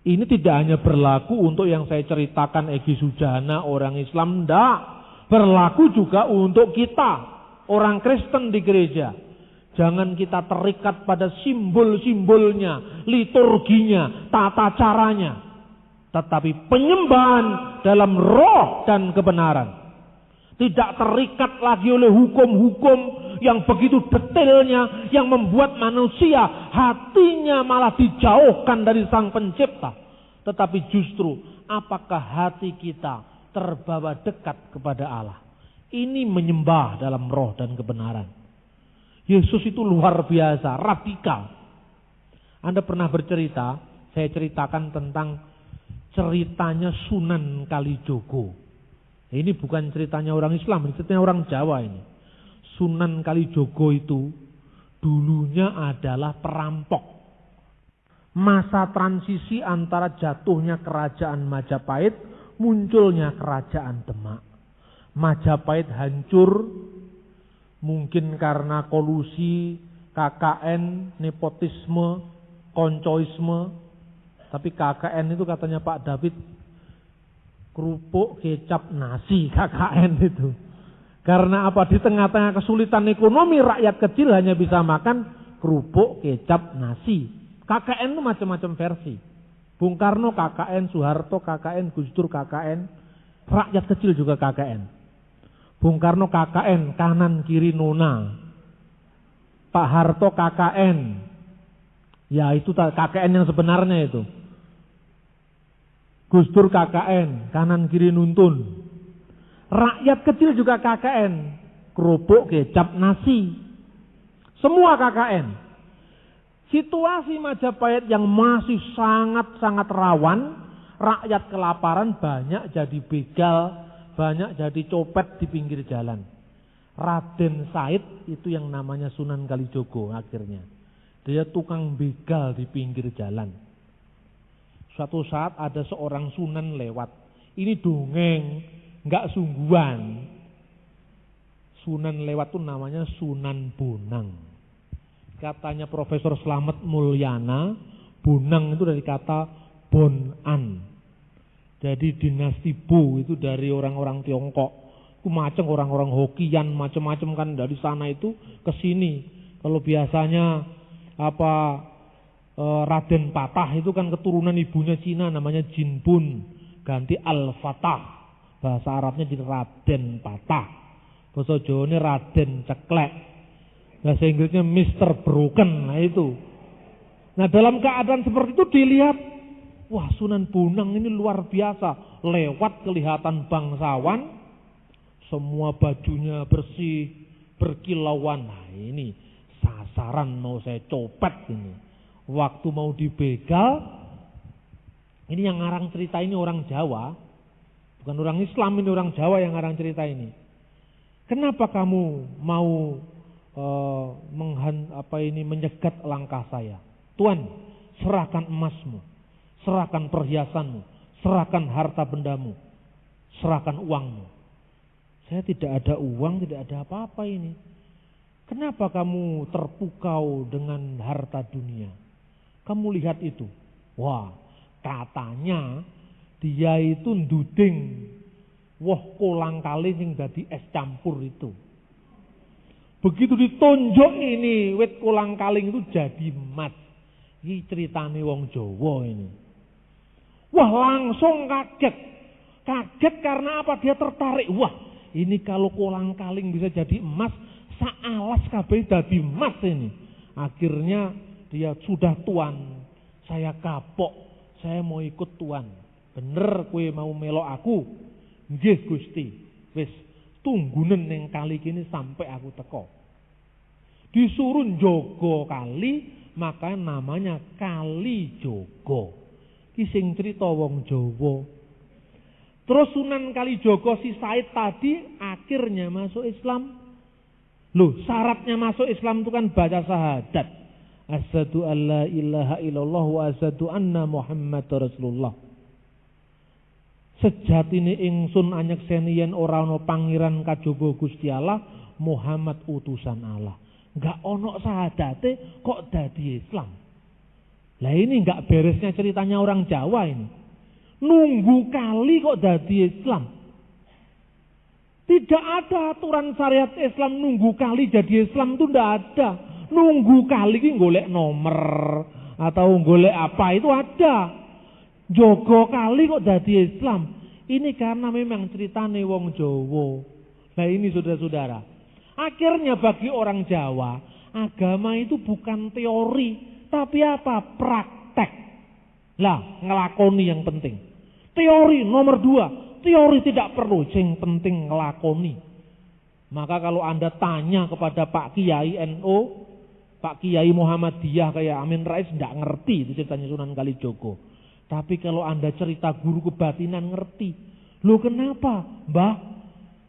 Ini tidak hanya berlaku untuk yang saya ceritakan Egy Sujana, orang Islam, enggak. Berlaku juga untuk kita, orang Kristen di gereja. Jangan kita terikat pada simbol-simbolnya, liturginya, tata caranya. Tetapi penyembahan dalam roh dan kebenaran. Tidak terikat lagi oleh hukum-hukum yang begitu detailnya, yang membuat manusia hatinya malah dijauhkan dari Sang Pencipta. Tetapi justru apakah hati kita terbawa dekat kepada Allah. Ini menyembah dalam roh dan kebenaran. Yesus itu luar biasa, radikal. Anda pernah bercerita, saya ceritakan tentang ceritanya Sunan Kalijogo. Ini bukan ceritanya orang Islam, ini ceritanya orang Jawa ini. Sunan Kalijogo itu dulunya adalah perampok. Masa transisi antara jatuhnya kerajaan Majapahit, munculnya kerajaan Demak. Majapahit hancur, mungkin karena kolusi, KKN, nepotisme, koncoisme. Tapi KKN itu katanya Pak David, kerupuk, kecap, nasi, KKN itu. Karena apa? Di tengah-tengah kesulitan ekonomi, rakyat kecil hanya bisa makan kerupuk, kecap, nasi. KKN itu macam-macam versi. Bung Karno KKN, Soeharto KKN, Gus Dur KKN, rakyat kecil juga KKN. Bung Karno KKN, kanan kiri nona. Pak Harto KKN. Ya itu KKN yang sebenarnya itu. Gus Dur KKN, kanan kiri nuntun. Rakyat kecil juga KKN, kerupuk, kecap, nasi. Semua KKN. Situasi Majapahit yang masih sangat-sangat rawan, rakyat kelaparan, banyak jadi begal, banyak jadi copet di pinggir jalan. Raden Said itu yang namanya Sunan Kalijogo akhirnya. Dia tukang begal di pinggir jalan. Suatu saat ada seorang sunan lewat. Ini dongeng, enggak sungguhan. Sunan lewat itu namanya Sunan Bonang. Katanya Profesor Slamet Mulyana, Bonang itu dari kata Bonan. Jadi dinasti Bo itu dari orang-orang Tiongkok. Itu macam orang-orang Hokian, macam-macam kan dari sana itu ke sini. Kalau biasanya Raden Patah itu kan keturunan ibunya Cina namanya Jinbun, ganti Al-Fatah. Bahasa Arabnya jadi Raden Patah. Bahasa Jawanya Raden Ceklek. Bahasa Inggrisnya Mr. Broken. Nah itu. Nah dalam keadaan seperti itu dilihat, wah Sunan Bonang ini luar biasa. Lewat kelihatan bangsawan, semua bajunya bersih, berkilauan. Nah ini sasaran mau saya copet ini. Waktu mau dibegal, ini yang ngarang cerita ini orang Jawa, bukan orang Islam, ini orang Jawa yang ngarang cerita ini. Kenapa kamu mau menyegat langkah saya? Tuan, serahkan emasmu, serahkan perhiasanmu, serahkan harta bendamu, serahkan uangmu. Saya tidak ada uang, tidak ada apa-apa ini. Kenapa kamu terpukau dengan harta dunia? Kamu lihat itu. Wah, katanya dia itu nduding woh kolang kaling sing dadi es campur itu. Begitu ditonjok ini wit kolang kaling itu jadi emas. Ini ceritane wong Jawa ini. Wah, langsung kaget. Kaget karena apa? Dia tertarik. Wah, ini kalau kolang kaling bisa jadi emas, saalas kabeh dadi emas ini. Akhirnya dia sudah tuan, saya kapok, saya mau ikut tuan. Bener kowe mau melok aku? Nggih Gusti. Wis tunggunen ning kali kini sampai aku teko. Disuruh njogo kali, maka namanya Kali Jogo. Ki sing crita wong Jawa. Terus Sunan Kalijogo si Said tadi akhirnya masuk Islam. Loh, syaratnya masuk Islam itu kan baca syahadat. Asyhadu alla ilaha illallah wa asyhadu anna Muhammad Rasulullah. Sejatine ingsun anyekseni yen ora ana pangeran kajaba Gusti Allah, Muhammad utusan Allah. Enggak ono syahadate kok dadi Islam. Lah ini enggak beresnya ceritanya orang Jawa ini. Nunggu kali kok dadi Islam. Tidak ada aturan syariat Islam nunggu kali jadi Islam itu tidak ada. Nunggu kali ini golek nomor atau golek apa itu ada. Jogo kali kok dadi Islam. Ini karena memang ceritane wong Jawa. Nah ini saudara-saudara. Akhirnya bagi orang Jawa, agama itu bukan teori, tapi apa? Praktek. Lah, ngelakoni yang penting. Teori nomor 2, teori tidak perlu, yang penting ngelakoni. Maka kalau Anda tanya kepada Pak Kiai NU, Pak Kiai Muhammadiyah kayak Amin Rais tidak ngerti itu ceritanya Sunan Kalijogo. Tapi kalau Anda cerita guru kebatinan ngerti. Loh kenapa? Mbah,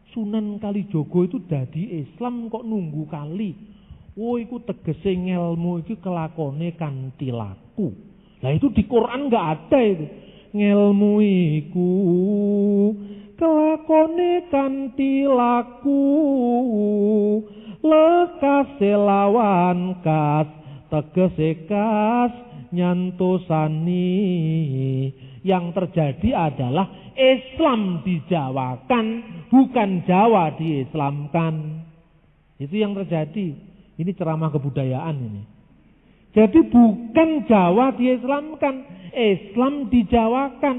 Sunan Kalijogo itu dadi Islam kok nunggu kali. Oh iku tegese ngelmu iki kelakone kanthi laku. Lah itu di Quran enggak ada itu. Ngelmu iku kelakone kanthi laku. Lekase lawan kas tegese kas nyantosani. Yang terjadi adalah Islam dijawakan, bukan Jawa diislamkan. Itu yang terjadi. Ini ceramah kebudayaan ini. Jadi bukan Jawa diislamkan, Islam dijawakan.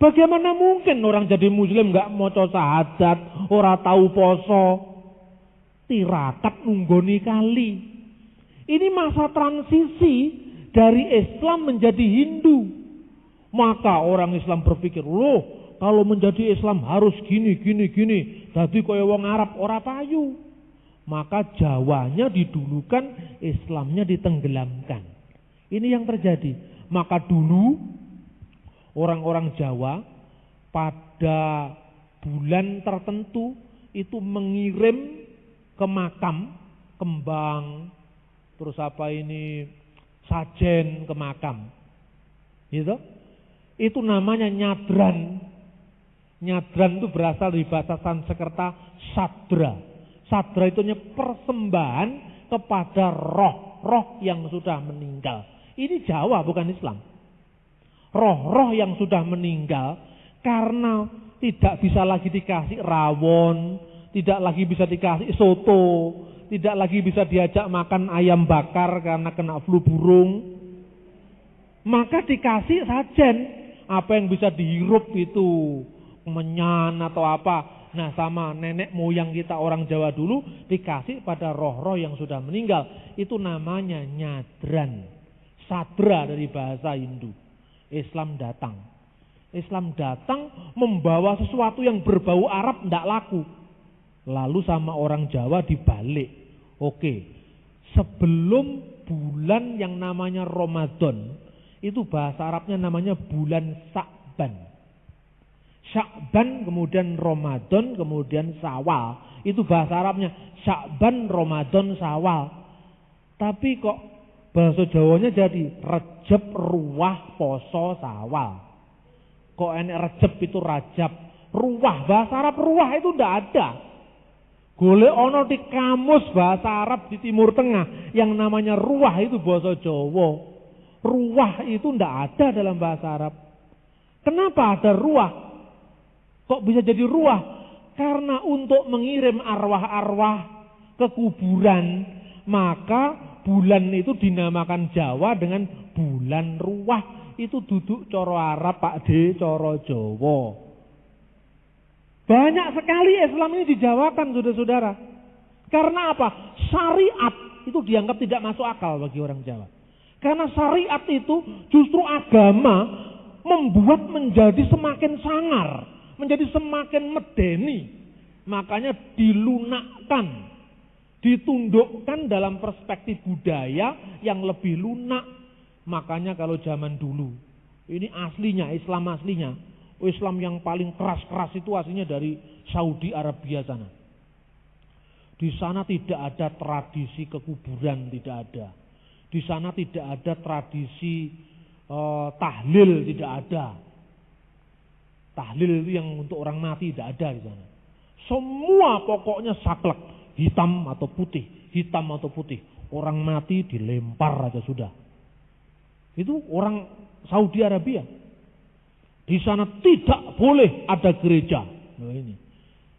Bagaimana mungkin orang jadi muslim enggak maca syahadat, ora tahu poso, tirakat nunggoni kali. Ini masa transisi dari Islam menjadi Hindu. Maka orang Islam berpikir, loh kalau menjadi Islam harus gini. Jadi kaya wong Arab ora payu. Maka Jawanya didulukan, Islamnya ditenggelamkan. Ini yang terjadi. Maka dulu orang-orang Jawa pada bulan tertentu itu mengirim ke makam kembang, terus sajen ke makam. Gitu? Itu namanya nyadran. Nyadran itu berasal dari bahasa Sanskerta sadra. Sadra itu persembahan kepada roh-roh yang sudah meninggal. Ini Jawa bukan Islam. Roh-roh yang sudah meninggal karena tidak bisa lagi dikasih rawon, tidak lagi bisa dikasih soto, tidak lagi bisa diajak makan ayam bakar karena kena flu burung. Maka dikasih sajen, apa yang bisa dihirup itu, menyan atau apa. Nah sama nenek moyang kita orang Jawa dulu dikasih pada roh-roh yang sudah meninggal. Itu namanya nyadran. Sadra dari bahasa Hindu. Islam datang. Islam datang membawa sesuatu yang berbau Arab tidak laku. Lalu sama orang Jawa dibalik. Oke, sebelum bulan yang namanya Ramadan, itu bahasa Arabnya namanya bulan Sya'ban. Sya'ban kemudian Ramadan kemudian Syawal. Itu bahasa Arabnya Sya'ban, Ramadan, Syawal. Tapi kok bahasa Jawanya jadi Rejab, Ruwah, Poso, Syawal. Kok enek Rejab itu Rajab, Ruwah, bahasa Arab Ruwah itu tidak ada. Golek ana di kamus bahasa Arab di Timur Tengah yang namanya ruah itu bahasa Jawa. Ruah itu ndak ada dalam bahasa Arab. Kenapa ada ruah? Kok bisa jadi ruah? Karena untuk mengirim arwah-arwah ke kuburan, maka bulan itu dinamakan Jawa dengan bulan ruah. Itu duduk coro Arab Pak D, coro Jawa. Banyak sekali Islam ini dijawakan saudara-saudara. Karena apa? Syariat itu dianggap tidak masuk akal bagi orang Jawa. Karena syariat itu justru agama membuat menjadi semakin sangar, menjadi semakin medeni. Makanya dilunakkan, ditundukkan dalam perspektif budaya yang lebih lunak. Makanya kalau zaman dulu, ini aslinya, Islam aslinya, Islam yang paling keras-keras itu aslinya dari Saudi Arabia sana. Di sana tidak ada tradisi kekuburan, tidak ada. Di sana tidak ada tradisi tahlil, tidak ada. Tahlil itu yang untuk orang mati tidak ada di sana. Semua pokoknya saklek, hitam atau putih, hitam atau putih. Orang mati dilempar aja sudah. Itu orang Saudi Arabia. Di sana tidak boleh ada gereja. Nah ini.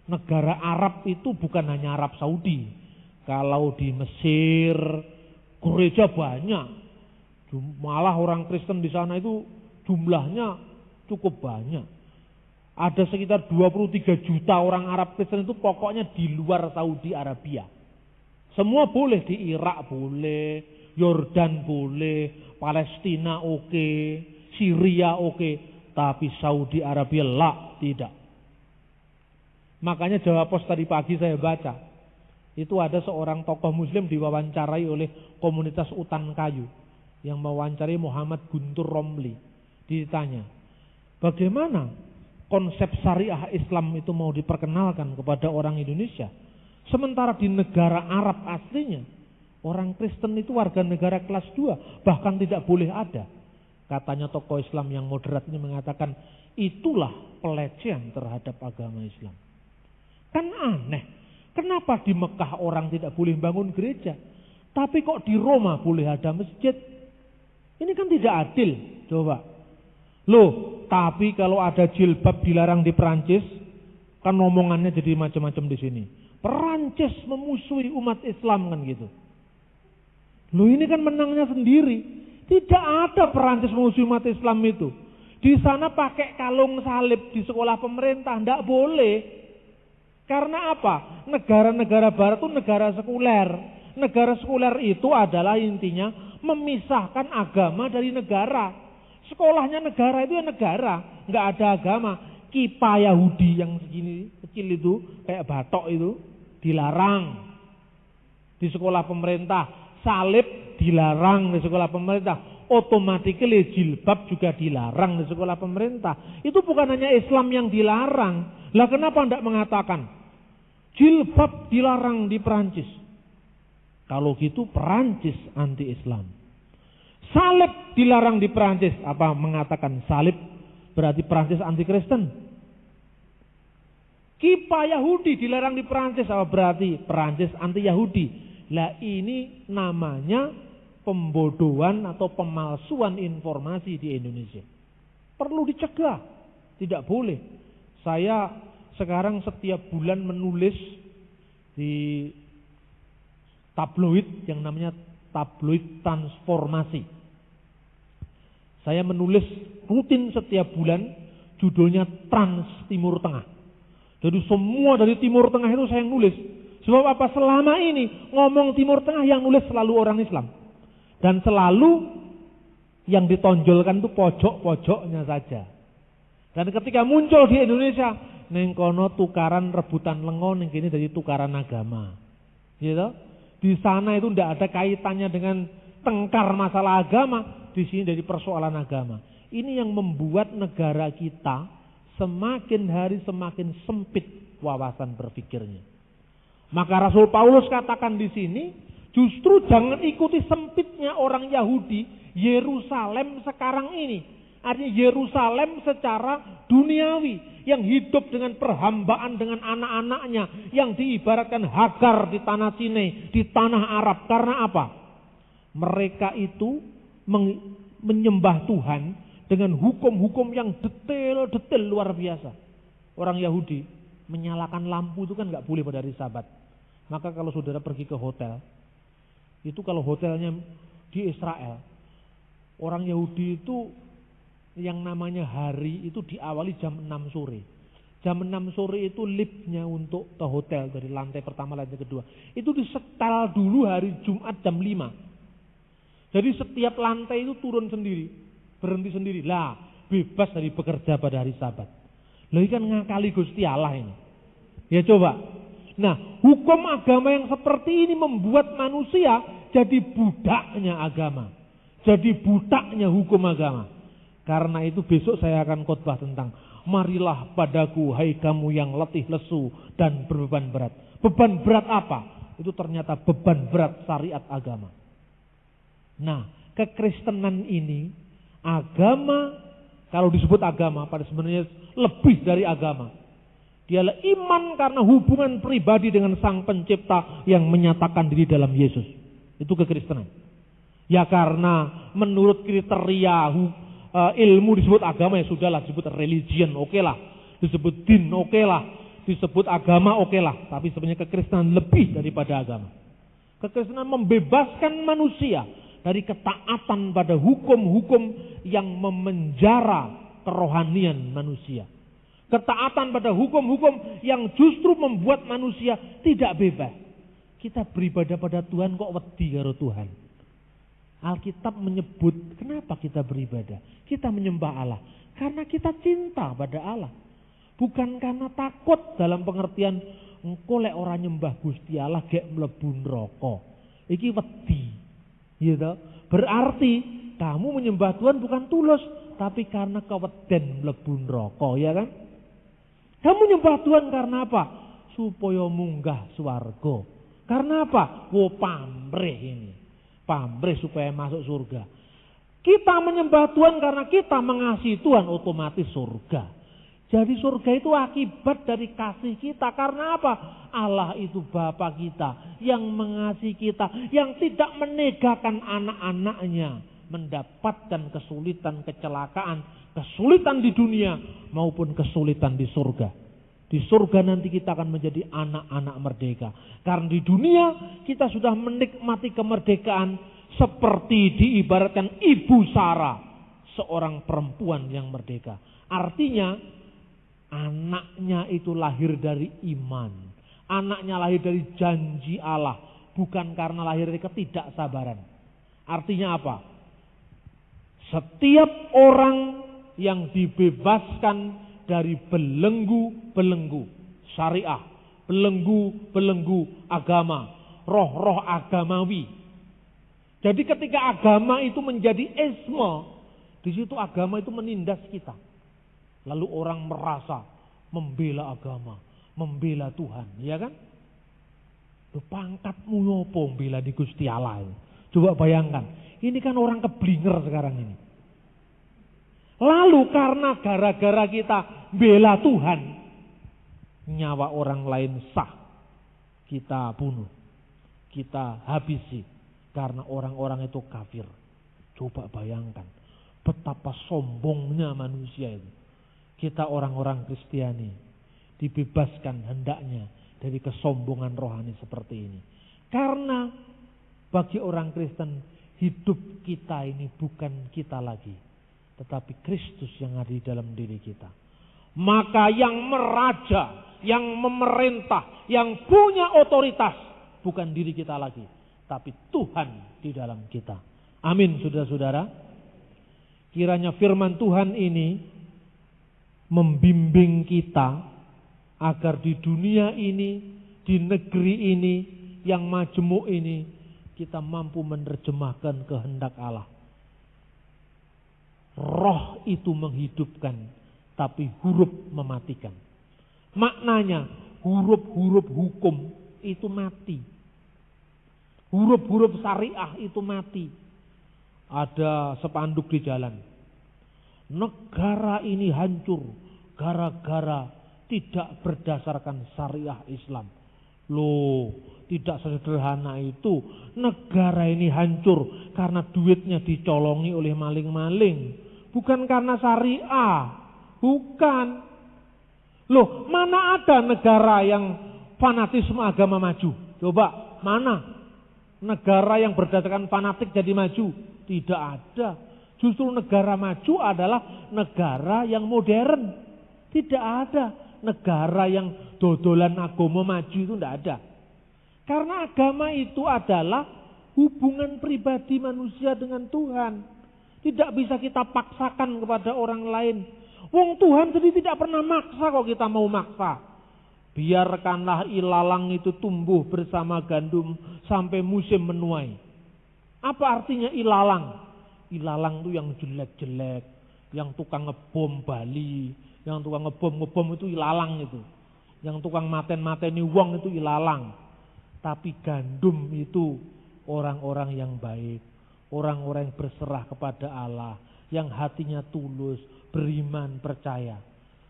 Negara Arab itu bukan hanya Arab Saudi. Kalau di Mesir gereja banyak. Malah orang Kristen di sana itu jumlahnya cukup banyak. Ada sekitar 23 juta orang Arab Kristen itu pokoknya di luar Saudi Arabia. Semua boleh, di Irak boleh, Yordan boleh, Palestina oke, Syria oke. Tapi Saudi Arabia tidak. Makanya Jawa Pos tadi pagi saya baca. Itu ada seorang tokoh muslim diwawancarai oleh komunitas Utan Kayu. Yang mewawancarai Muhammad Guntur Romli. Ditanya, bagaimana konsep syariah Islam itu mau diperkenalkan kepada orang Indonesia? Sementara di negara Arab aslinya, orang Kristen itu warga negara kelas 2. Bahkan tidak boleh ada. Katanya tokoh Islam yang moderat ini mengatakan, itulah pelecehan terhadap agama Islam. Kan aneh, kenapa di Mekah orang tidak boleh bangun gereja, tapi kok di Roma boleh ada masjid? Ini kan tidak adil, coba. Loh, tapi kalau ada jilbab dilarang di Perancis, kan omongannya jadi macam-macam di sini. Perancis memusuhi umat Islam kan gitu. Loh ini kan menangnya sendiri. Tidak ada Perancis musuh umat Islam itu. Di sana pakai kalung salib di sekolah pemerintah, tidak boleh. Karena apa? Negara-negara barat itu negara sekuler. Negara sekuler itu adalah intinya memisahkan agama dari negara. Sekolahnya negara itu ya negara, nggak ada agama. Kipa Yahudi yang segini kecil itu, kayak batok itu, dilarang di sekolah pemerintah. Salib dilarang di sekolah pemerintah. Otomatis jilbab juga dilarang di sekolah pemerintah. Itu bukan hanya Islam yang dilarang. Lah kenapa tidak mengatakan jilbab dilarang di Perancis? Kalau gitu Perancis anti-Islam. Salib dilarang di Perancis. Apa mengatakan salib berarti Perancis anti-Kristen? Kipa Yahudi dilarang di Perancis. Apa berarti Perancis anti-Yahudi? Lah ini namanya pembodohan atau pemalsuan informasi di Indonesia. Perlu dicegah, tidak boleh. Saya sekarang setiap bulan menulis di tabloid yang namanya tabloid transformasi. Saya menulis rutin setiap bulan, judulnya Trans Timur Tengah. Jadi semua dari Timur Tengah itu saya nulis. Sebab apa? Selama ini ngomong Timur Tengah yang nulis selalu orang Islam. Dan selalu yang ditonjolkan itu pojok-pojoknya saja. Dan ketika muncul di Indonesia, neng kono tukaran rebutan lengo, neng kini jadi tukaran agama. Gitu? Di sana itu tidak ada kaitannya dengan tengkar masalah agama, di sini dari persoalan agama. Ini yang membuat negara kita semakin hari semakin sempit wawasan berpikirnya. Maka Rasul Paulus katakan di sini, justru jangan ikuti sempitnya orang Yahudi Yerusalem sekarang ini. Artinya Yerusalem secara duniawi, yang hidup dengan perhambaan dengan anak-anaknya, yang diibaratkan Hagar di tanah Sinai, di tanah Arab. Karena apa? Mereka itu menyembah Tuhan dengan hukum-hukum yang detail luar biasa. Orang Yahudi menyalakan lampu itu kan nggak boleh pada hari Sabat. Maka kalau saudara pergi ke hotel, itu kalau hotelnya di Israel, orang Yahudi itu yang namanya hari itu diawali jam 6 sore. Jam 6 sore itu liftnya untuk ke hotel dari lantai pertama, lantai kedua. Itu disetel dulu hari Jumat jam 5. Jadi setiap lantai itu turun sendiri, berhenti sendiri. Lah, bebas dari bekerja pada hari Sabat. Lah ini kan ngakali Gusti Allah ini. Ya coba. Nah, hukum agama yang seperti ini membuat manusia jadi budaknya agama. Jadi budaknya hukum agama. Karena itu besok saya akan khotbah tentang marilah padaku hai kamu yang letih lesu dan berbeban berat. Beban berat apa? Itu ternyata beban berat syariat agama. Nah, kekristenan ini agama, kalau disebut agama pada sebenarnya lebih dari agama. Dialah iman karena hubungan pribadi dengan Sang Pencipta yang menyatakan diri dalam Yesus. Itu kekristenan. Ya karena menurut kriteria ilmu disebut agama, ya sudahlah, disebut religion, oke lah, disebut din, oke lah, disebut agama, oke lah. Tapi sebenarnya kekristenan lebih daripada agama. Kekristenan membebaskan manusia dari ketaatan pada hukum-hukum yang memenjara kerohanian manusia. Ketaatan pada hukum-hukum yang justru membuat manusia tidak bebas. Kita beribadah pada Tuhan kok wedi karo Tuhan. Alkitab menyebut kenapa kita beribadah. Kita menyembah Allah karena kita cinta pada Allah. Bukan karena takut dalam pengertian engko lek ora nyembah Gusti Allah gek mlebu neraka. Iki wedi. Gitu. Berarti kamu menyembah Tuhan bukan tulus, tapi karena keweden mlebu neraka, ya kan? Kamu menyembah Tuhan karena apa? Supaya munggah swarga. Karena apa? Pamrih ini. Pamrih supaya masuk surga. Kita menyembah Tuhan karena kita mengasihi Tuhan, otomatis surga. Jadi surga itu akibat dari kasih kita. Karena apa? Allah itu Bapa kita yang mengasihi kita, yang tidak menegakan anak-anaknya mendapatkan kesulitan, kecelakaan, kesulitan di dunia maupun kesulitan di surga. Di surga nanti kita akan menjadi anak-anak merdeka. Karena di dunia kita sudah menikmati kemerdekaan seperti diibaratkan Ibu Sarah, seorang perempuan yang merdeka. Artinya anaknya itu lahir dari iman. Anaknya lahir dari janji Allah, bukan karena lahir dari ketidaksabaran. Artinya apa? Setiap orang yang dibebaskan dari belenggu-belenggu syariah, belenggu-belenggu agama, roh-roh agamawi. Jadi ketika agama itu menjadi isme, di situ agama itu menindas kita. Lalu orang merasa membela agama, membela Tuhan, ya kan? Pangkatmu yopo membela di Gusti Allah. Coba bayangkan, ini kan orang keblinger sekarang ini. Lalu karena gara-gara kita bela Tuhan, nyawa orang lain sah, kita bunuh, kita habisi karena orang-orang itu kafir. Coba bayangkan betapa sombongnya manusia itu. Kita orang-orang Kristiani dibebaskan hendaknya dari kesombongan rohani seperti ini. Karena bagi orang Kristen hidup kita ini bukan kita lagi, tetapi Kristus yang ada di dalam diri kita. Maka yang meraja, yang memerintah, yang punya otoritas bukan diri kita lagi, tapi Tuhan di dalam kita. Amin, saudara-saudara. Kiranya firman Tuhan ini membimbing kita agar di dunia ini, di negeri ini, yang majemuk ini, kita mampu menerjemahkan kehendak Allah. Roh itu menghidupkan, tapi huruf mematikan. Maknanya huruf-huruf hukum itu mati. Huruf-huruf syariah itu mati. Ada spanduk di jalan. Negara ini hancur gara-gara tidak berdasarkan syariah Islam. Loh, tidak sederhana itu. Negara ini hancur karena duitnya dicolongi oleh maling-maling. Bukan karena syariah. Bukan. Loh, mana ada negara yang fanatisme agama maju? Coba, mana? Negara yang berdasarkan fanatik jadi maju? Tidak ada. Justru negara maju adalah negara yang modern. Tidak ada negara yang dodolan agama maju, itu tidak ada. Karena agama itu adalah hubungan pribadi manusia dengan Tuhan. Tidak bisa kita paksakan kepada orang lain. Wong Tuhan sendiri tidak pernah maksa kok kita mau maksa. Biarkanlah ilalang itu tumbuh bersama gandum sampai musim menuai. Apa artinya ilalang? Ilalang itu yang jelek-jelek, yang tukang ngebom Bali, yang tukang ngebom itu ilalang itu. Yang tukang maten-mateni wong itu ilalang. Tapi gandum itu orang-orang yang baik, orang-orang yang berserah kepada Allah, yang hatinya tulus, beriman, percaya.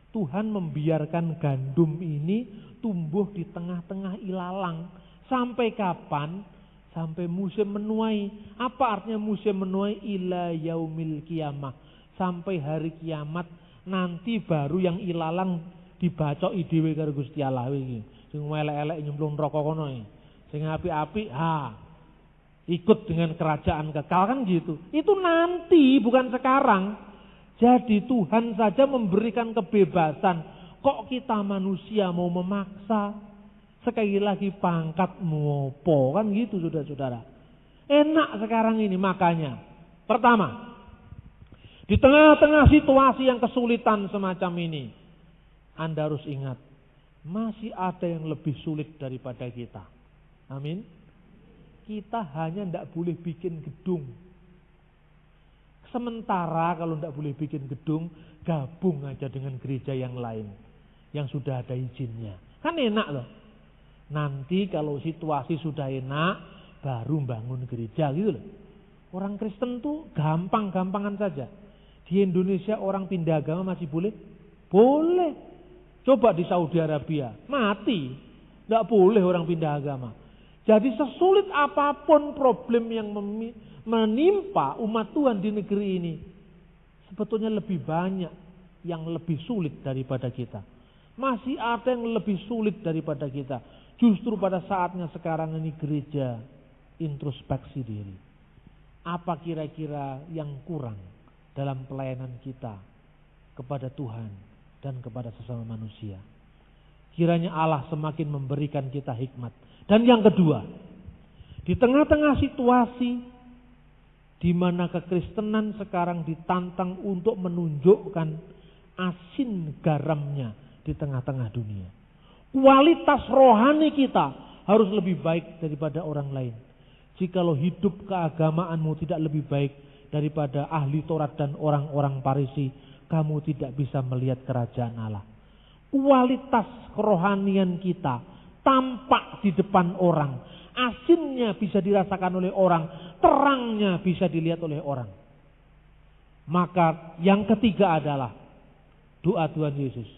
Tuhan membiarkan gandum ini tumbuh di tengah-tengah ilalang. Sampai kapan? Sampai musim menuai. Apa artinya musim menuai? Ila yaumil kiamah. Sampai hari kiamat nanti baru yang ilalang dibacoki dhewe karo Gusti Allah iki. Sing elek-elek nyemplung neraka kono iki. Sing apik-apik ikut dengan kerajaan kekal kan gitu. Itu nanti bukan sekarang. Jadi Tuhan saja memberikan kebebasan. Kok kita manusia mau memaksa? Sekali lagi pangkatmu opo kan gitu saudara-saudara. Enak sekarang ini makanya. Pertama, di tengah-tengah situasi yang kesulitan semacam ini, Anda harus ingat, masih ada yang lebih sulit daripada kita. Amin. Kita hanya tidak boleh bikin gedung. Sementara kalau tidak boleh bikin gedung, gabung aja dengan gereja yang lain yang sudah ada izinnya. Kan enak loh. Nanti kalau situasi sudah enak, baru bangun gereja gitu loh. Orang Kristen tuh gampang-gampangan saja. Di Indonesia orang pindah agama masih boleh? Boleh. Coba di Saudi Arabia, mati. Tidak boleh orang pindah agama. Jadi sesulit apapun problem yang menimpa umat Tuhan di negeri ini, sebetulnya lebih banyak yang lebih sulit daripada kita. Masih ada yang lebih sulit daripada kita. Justru pada saatnya sekarang ini gereja introspeksi diri. Apa kira-kira yang kurang dalam pelayanan kita kepada Tuhan dan kepada sesama manusia? Kiranya Allah semakin memberikan kita hikmat. Dan yang kedua, di tengah-tengah situasi di mana kekristenan sekarang ditantang untuk menunjukkan asin garamnya di tengah-tengah dunia. Kualitas rohani kita harus lebih baik daripada orang lain. Jikalau hidup keagamaanmu tidak lebih baik daripada ahli Taurat dan orang-orang Farisi, kamu tidak bisa melihat kerajaan Allah. Kualitas kerohanian kita tampak di depan orang. Asinnya bisa dirasakan oleh orang, terangnya bisa dilihat oleh orang. Maka yang ketiga adalah doa Tuhan Yesus.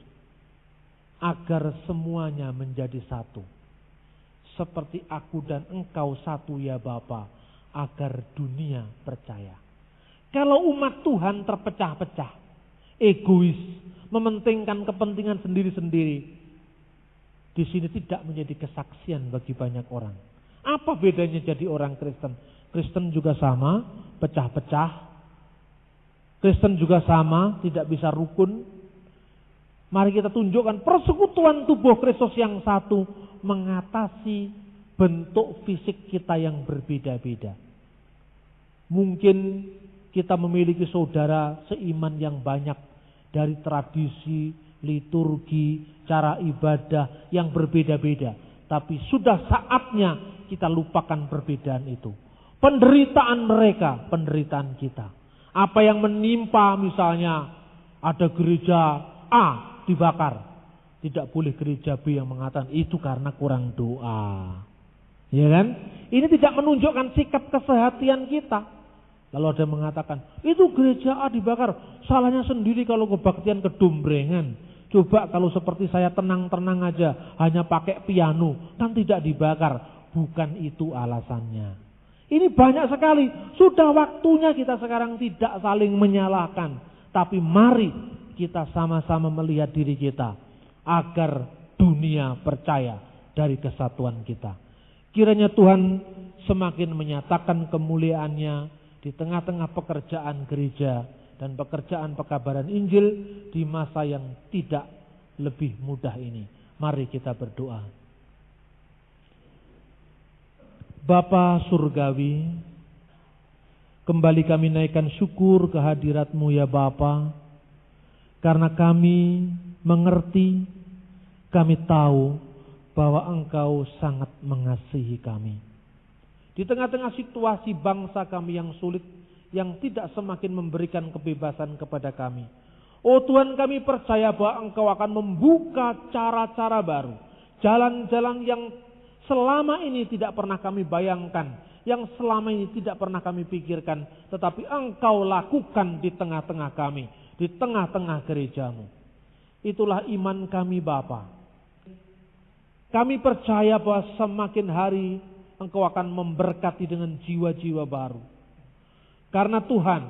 Agar semuanya menjadi satu. Seperti aku dan engkau satu ya Bapa, agar dunia percaya. Kalau umat Tuhan terpecah-pecah, egois, mementingkan kepentingan sendiri-sendiri, di sini tidak menjadi kesaksian bagi banyak orang. Apa bedanya jadi orang Kristen? Kristen juga sama, pecah-pecah. Kristen juga sama, tidak bisa rukun. Mari kita tunjukkan persekutuan tubuh Kristus yang satu mengatasi bentuk fisik kita yang berbeda-beda. Mungkin kita memiliki saudara seiman yang banyak dari tradisi, liturgi, cara ibadah yang berbeda-beda. Tapi sudah saatnya kita lupakan perbedaan itu. Penderitaan mereka, penderitaan kita. Apa yang menimpa misalnya ada gereja A dibakar. Tidak boleh gereja B yang mengatakan itu karena kurang doa. Ya kan? Ini tidak menunjukkan sikap kesehatian kita. Lalu ada yang mengatakan, itu gereja A dibakar, salahnya sendiri kalau kebaktian kedumbrengan. Coba kalau seperti saya tenang-tenang aja, hanya pakai piano, kan tidak dibakar. Bukan itu alasannya. Ini banyak sekali, sudah waktunya kita sekarang tidak saling menyalahkan. Tapi mari kita sama-sama melihat diri kita, agar dunia percaya dari kesatuan kita. Kiranya Tuhan semakin menyatakan kemuliaannya di tengah-tengah pekerjaan gereja dan pekerjaan pekabaran Injil di masa yang tidak lebih mudah ini. Mari kita berdoa. Bapa Surgawi, kembali kami naikkan syukur kehadirat-Mu ya Bapa, karena kami mengerti, kami tahu bahwa Engkau sangat mengasihi kami. Di tengah-tengah situasi bangsa kami yang sulit, yang tidak semakin memberikan kebebasan kepada kami. Oh Tuhan, kami percaya bahwa Engkau akan membuka cara-cara baru. Jalan-jalan yang selama ini tidak pernah kami bayangkan, yang selama ini tidak pernah kami pikirkan, tetapi Engkau lakukan di tengah-tengah kami, di tengah-tengah gereja-Mu. Itulah iman kami Bapa. Kami percaya bahwa semakin hari Engkau akan memberkati dengan jiwa-jiwa baru. Karena Tuhan,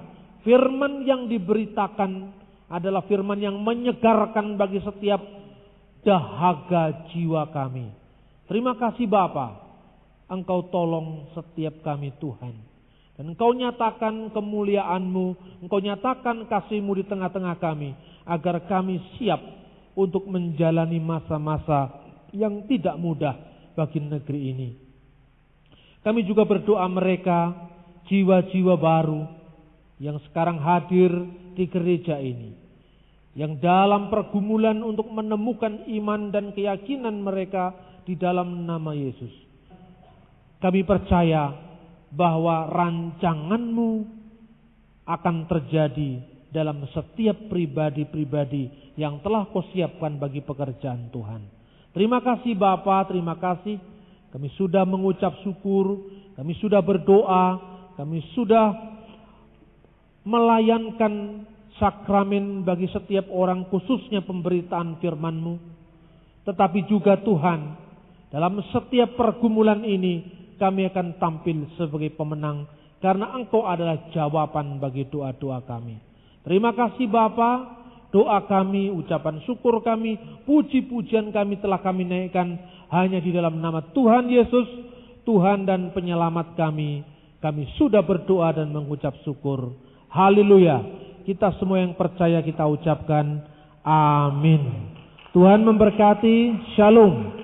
firman yang diberitakan adalah firman yang menyegarkan bagi setiap dahaga jiwa kami. Terima kasih Bapa, Engkau tolong setiap kami Tuhan. Dan Engkau nyatakan kemuliaan-Mu, Engkau nyatakan kasih-Mu di tengah-tengah kami, agar kami siap untuk menjalani masa-masa yang tidak mudah bagi negeri ini. Kami juga berdoa mereka, jiwa-jiwa baru yang sekarang hadir di gereja ini, yang dalam pergumulan untuk menemukan iman dan keyakinan mereka di dalam nama Yesus. Kami percaya bahwa rancangan-Mu akan terjadi dalam setiap pribadi-pribadi yang telah Kau siapkan bagi pekerjaan Tuhan. Terima kasih Bapa, terima kasih. Kami sudah mengucap syukur, kami sudah berdoa, kami sudah melayankan sakramen bagi setiap orang, khususnya pemberitaan firman-Mu. Tetapi juga Tuhan, dalam setiap pergumulan ini kami akan tampil sebagai pemenang, karena Engkau adalah jawaban bagi doa-doa kami. Terima kasih Bapa. Doa kami, ucapan syukur kami, puji-pujian kami telah kami naikkan hanya di dalam nama Tuhan Yesus, Tuhan dan penyelamat kami. Kami sudah berdoa dan mengucap syukur. Haleluya. Kita semua yang percaya kita ucapkan amin. Tuhan memberkati. Shalom.